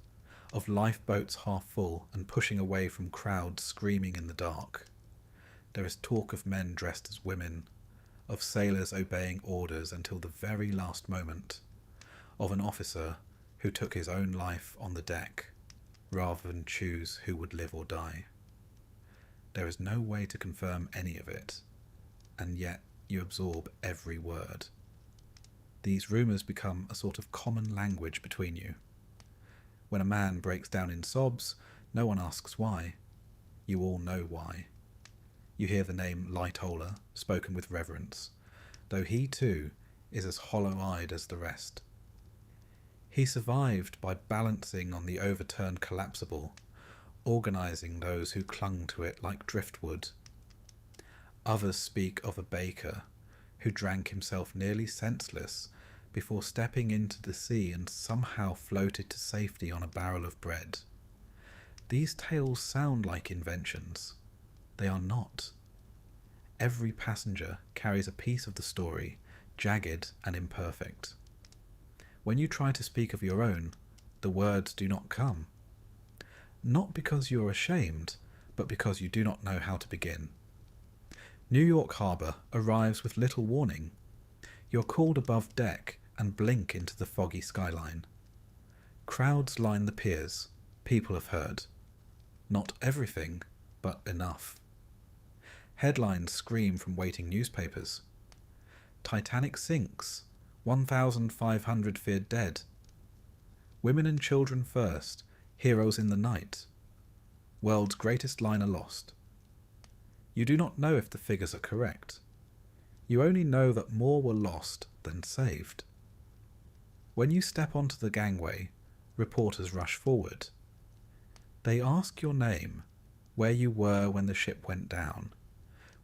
of lifeboats half full and pushing away from crowds screaming in the dark. There is talk of men dressed as women, of sailors obeying orders until the very last moment, of an officer who took his own life on the deck rather than choose who would live or die. There is no way to confirm any of it, and yet you absorb every word. These rumours become a sort of common language between you. When a man breaks down in sobs, no one asks why. You all know why. You hear the name Lightoller spoken with reverence, though he too is as hollow-eyed as the rest. He survived by balancing on the overturned collapsible, organising those who clung to it like driftwood. Others speak of a baker who drank himself nearly senseless before stepping into the sea and somehow floated to safety on a barrel of bread. These tales sound like inventions. They are not. Every passenger carries a piece of the story, jagged and imperfect. When you try to speak of your own, the words do not come. Not because you are ashamed, but because you do not know how to begin. New York Harbour arrives with little warning. You're called above deck and blink into the foggy skyline. Crowds line the piers. People have heard. Not everything, but enough. Headlines scream from waiting newspapers. Titanic sinks. 1,500 feared dead. Women and children first. Heroes in the night. World's greatest liner lost. You do not know if the figures are correct. You only know that more were lost than saved. When you step onto the gangway, reporters rush forward. They ask your name, where you were when the ship went down,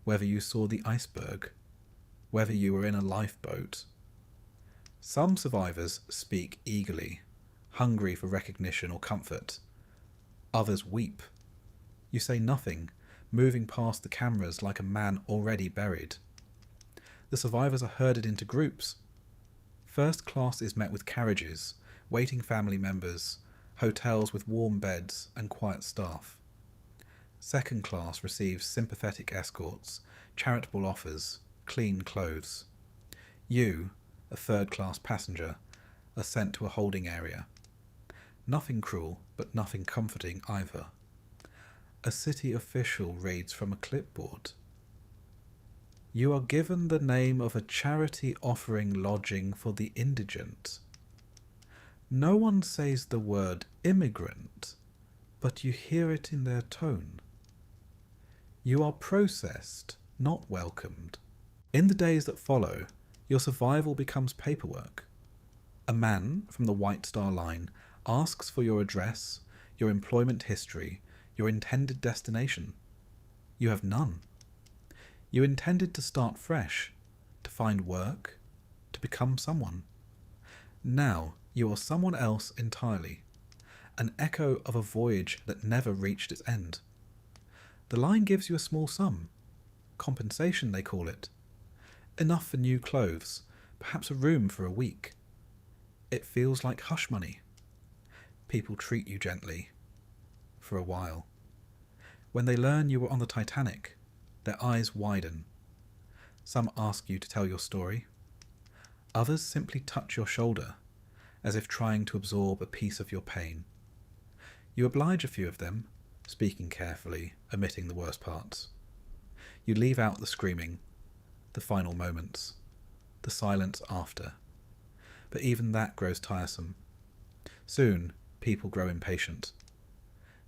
whether you saw the iceberg, whether you were in a lifeboat. Some survivors speak eagerly, hungry for recognition or comfort. Others weep. You say nothing, moving past the cameras like a man already buried. The survivors are herded into groups. First class is met with carriages, waiting family members, hotels with warm beds and quiet staff. Second class receives sympathetic escorts, charitable offers, clean clothes. You, a third-class passenger, are sent to a holding area. Nothing cruel, but nothing comforting either. A city official reads from a clipboard. You are given the name of a charity offering lodging for the indigent. No one says the word immigrant, but you hear it in their tone. You are processed, not welcomed. In the days that follow, your survival becomes paperwork. A man from the White Star Line asks for your address, your employment history, your intended destination. You have none. You intended to start fresh, to find work, to become someone. Now you are someone else entirely, an echo of a voyage that never reached its end. The line gives you a small sum, compensation they call it, enough for new clothes, perhaps a room for a week. It feels like hush money. People treat you gently, for a while. When they learn you were on the Titanic, their eyes widen. Some ask you to tell your story. Others simply touch your shoulder, as if trying to absorb a piece of your pain. You oblige a few of them, speaking carefully, omitting the worst parts. You leave out the screaming, the final moments, the silence after. But even that grows tiresome. Soon, people grow impatient.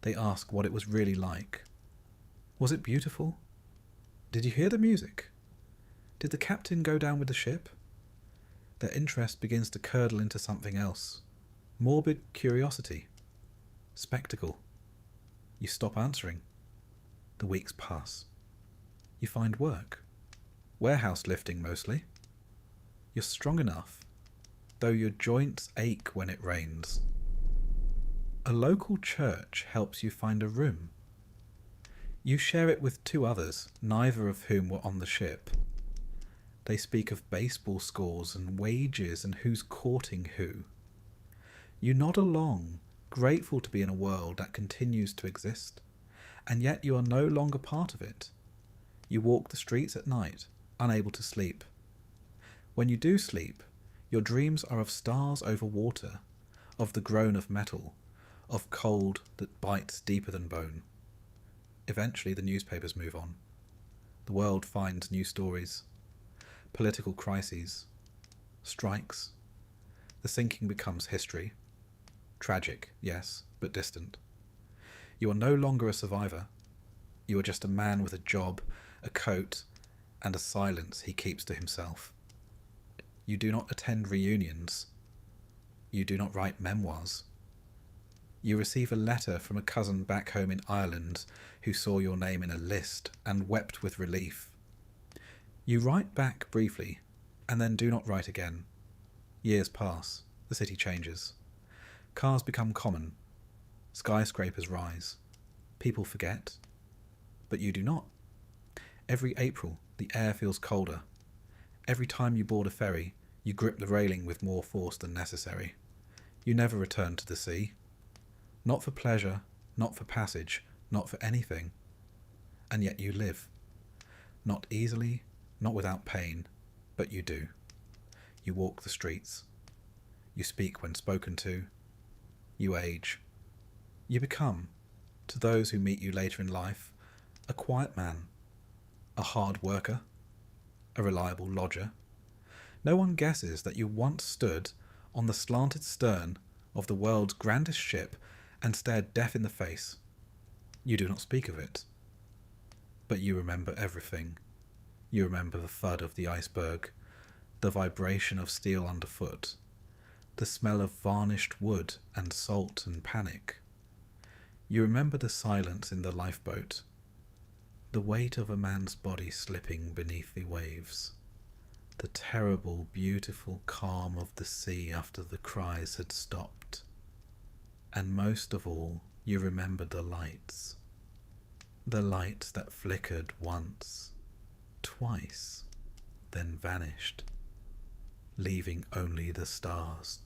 They ask what it was really like. Was it beautiful? Did you hear the music? Did the captain go down with the ship? Their interest begins to curdle into something else. Morbid curiosity. Spectacle. You stop answering. The weeks pass. You find work. Warehouse lifting mostly. You're strong enough, though your joints ache when it rains. A local church helps you find a room. You share it with two others, neither of whom were on the ship. They speak of baseball scores and wages and who's courting who. You nod along, grateful to be in a world that continues to exist, and yet you are no longer part of it. You walk the streets at night, unable to sleep. When you do sleep, your dreams are of stars over water, of the groan of metal, of cold that bites deeper than bone. Eventually the newspapers move on. The world finds new stories, political crises, strikes. The sinking becomes history. Tragic, yes, but distant. You are no longer a survivor. You are just a man with a job, a coat, and a silence he keeps to himself. You do not attend reunions. You do not write memoirs. You receive a letter from a cousin back home in Ireland who saw your name in a list and wept with relief. You write back briefly, and then do not write again. Years pass. The city changes. Cars become common. Skyscrapers rise. People forget. But you do not. Every April, the air feels colder. Every time you board a ferry, you grip the railing with more force than necessary. You never return to the sea. Not for pleasure, not for passage, not for anything. And yet you live. Not easily, not without pain, but you do. You walk the streets. You speak when spoken to. You age. You become, to those who meet you later in life, a quiet man, a hard worker, a reliable lodger. No one guesses that you once stood on the slanted stern of the world's grandest ship and stared death in the face. You do not speak of it. But you remember everything. You remember the thud of the iceberg, the vibration of steel underfoot, the smell of varnished wood and salt and panic. You remember the silence in the lifeboat, the weight of a man's body slipping beneath the waves, the terrible, beautiful calm of the sea after the cries had stopped. And most of all, you remember the lights that flickered once, twice, then vanished, leaving only the stars.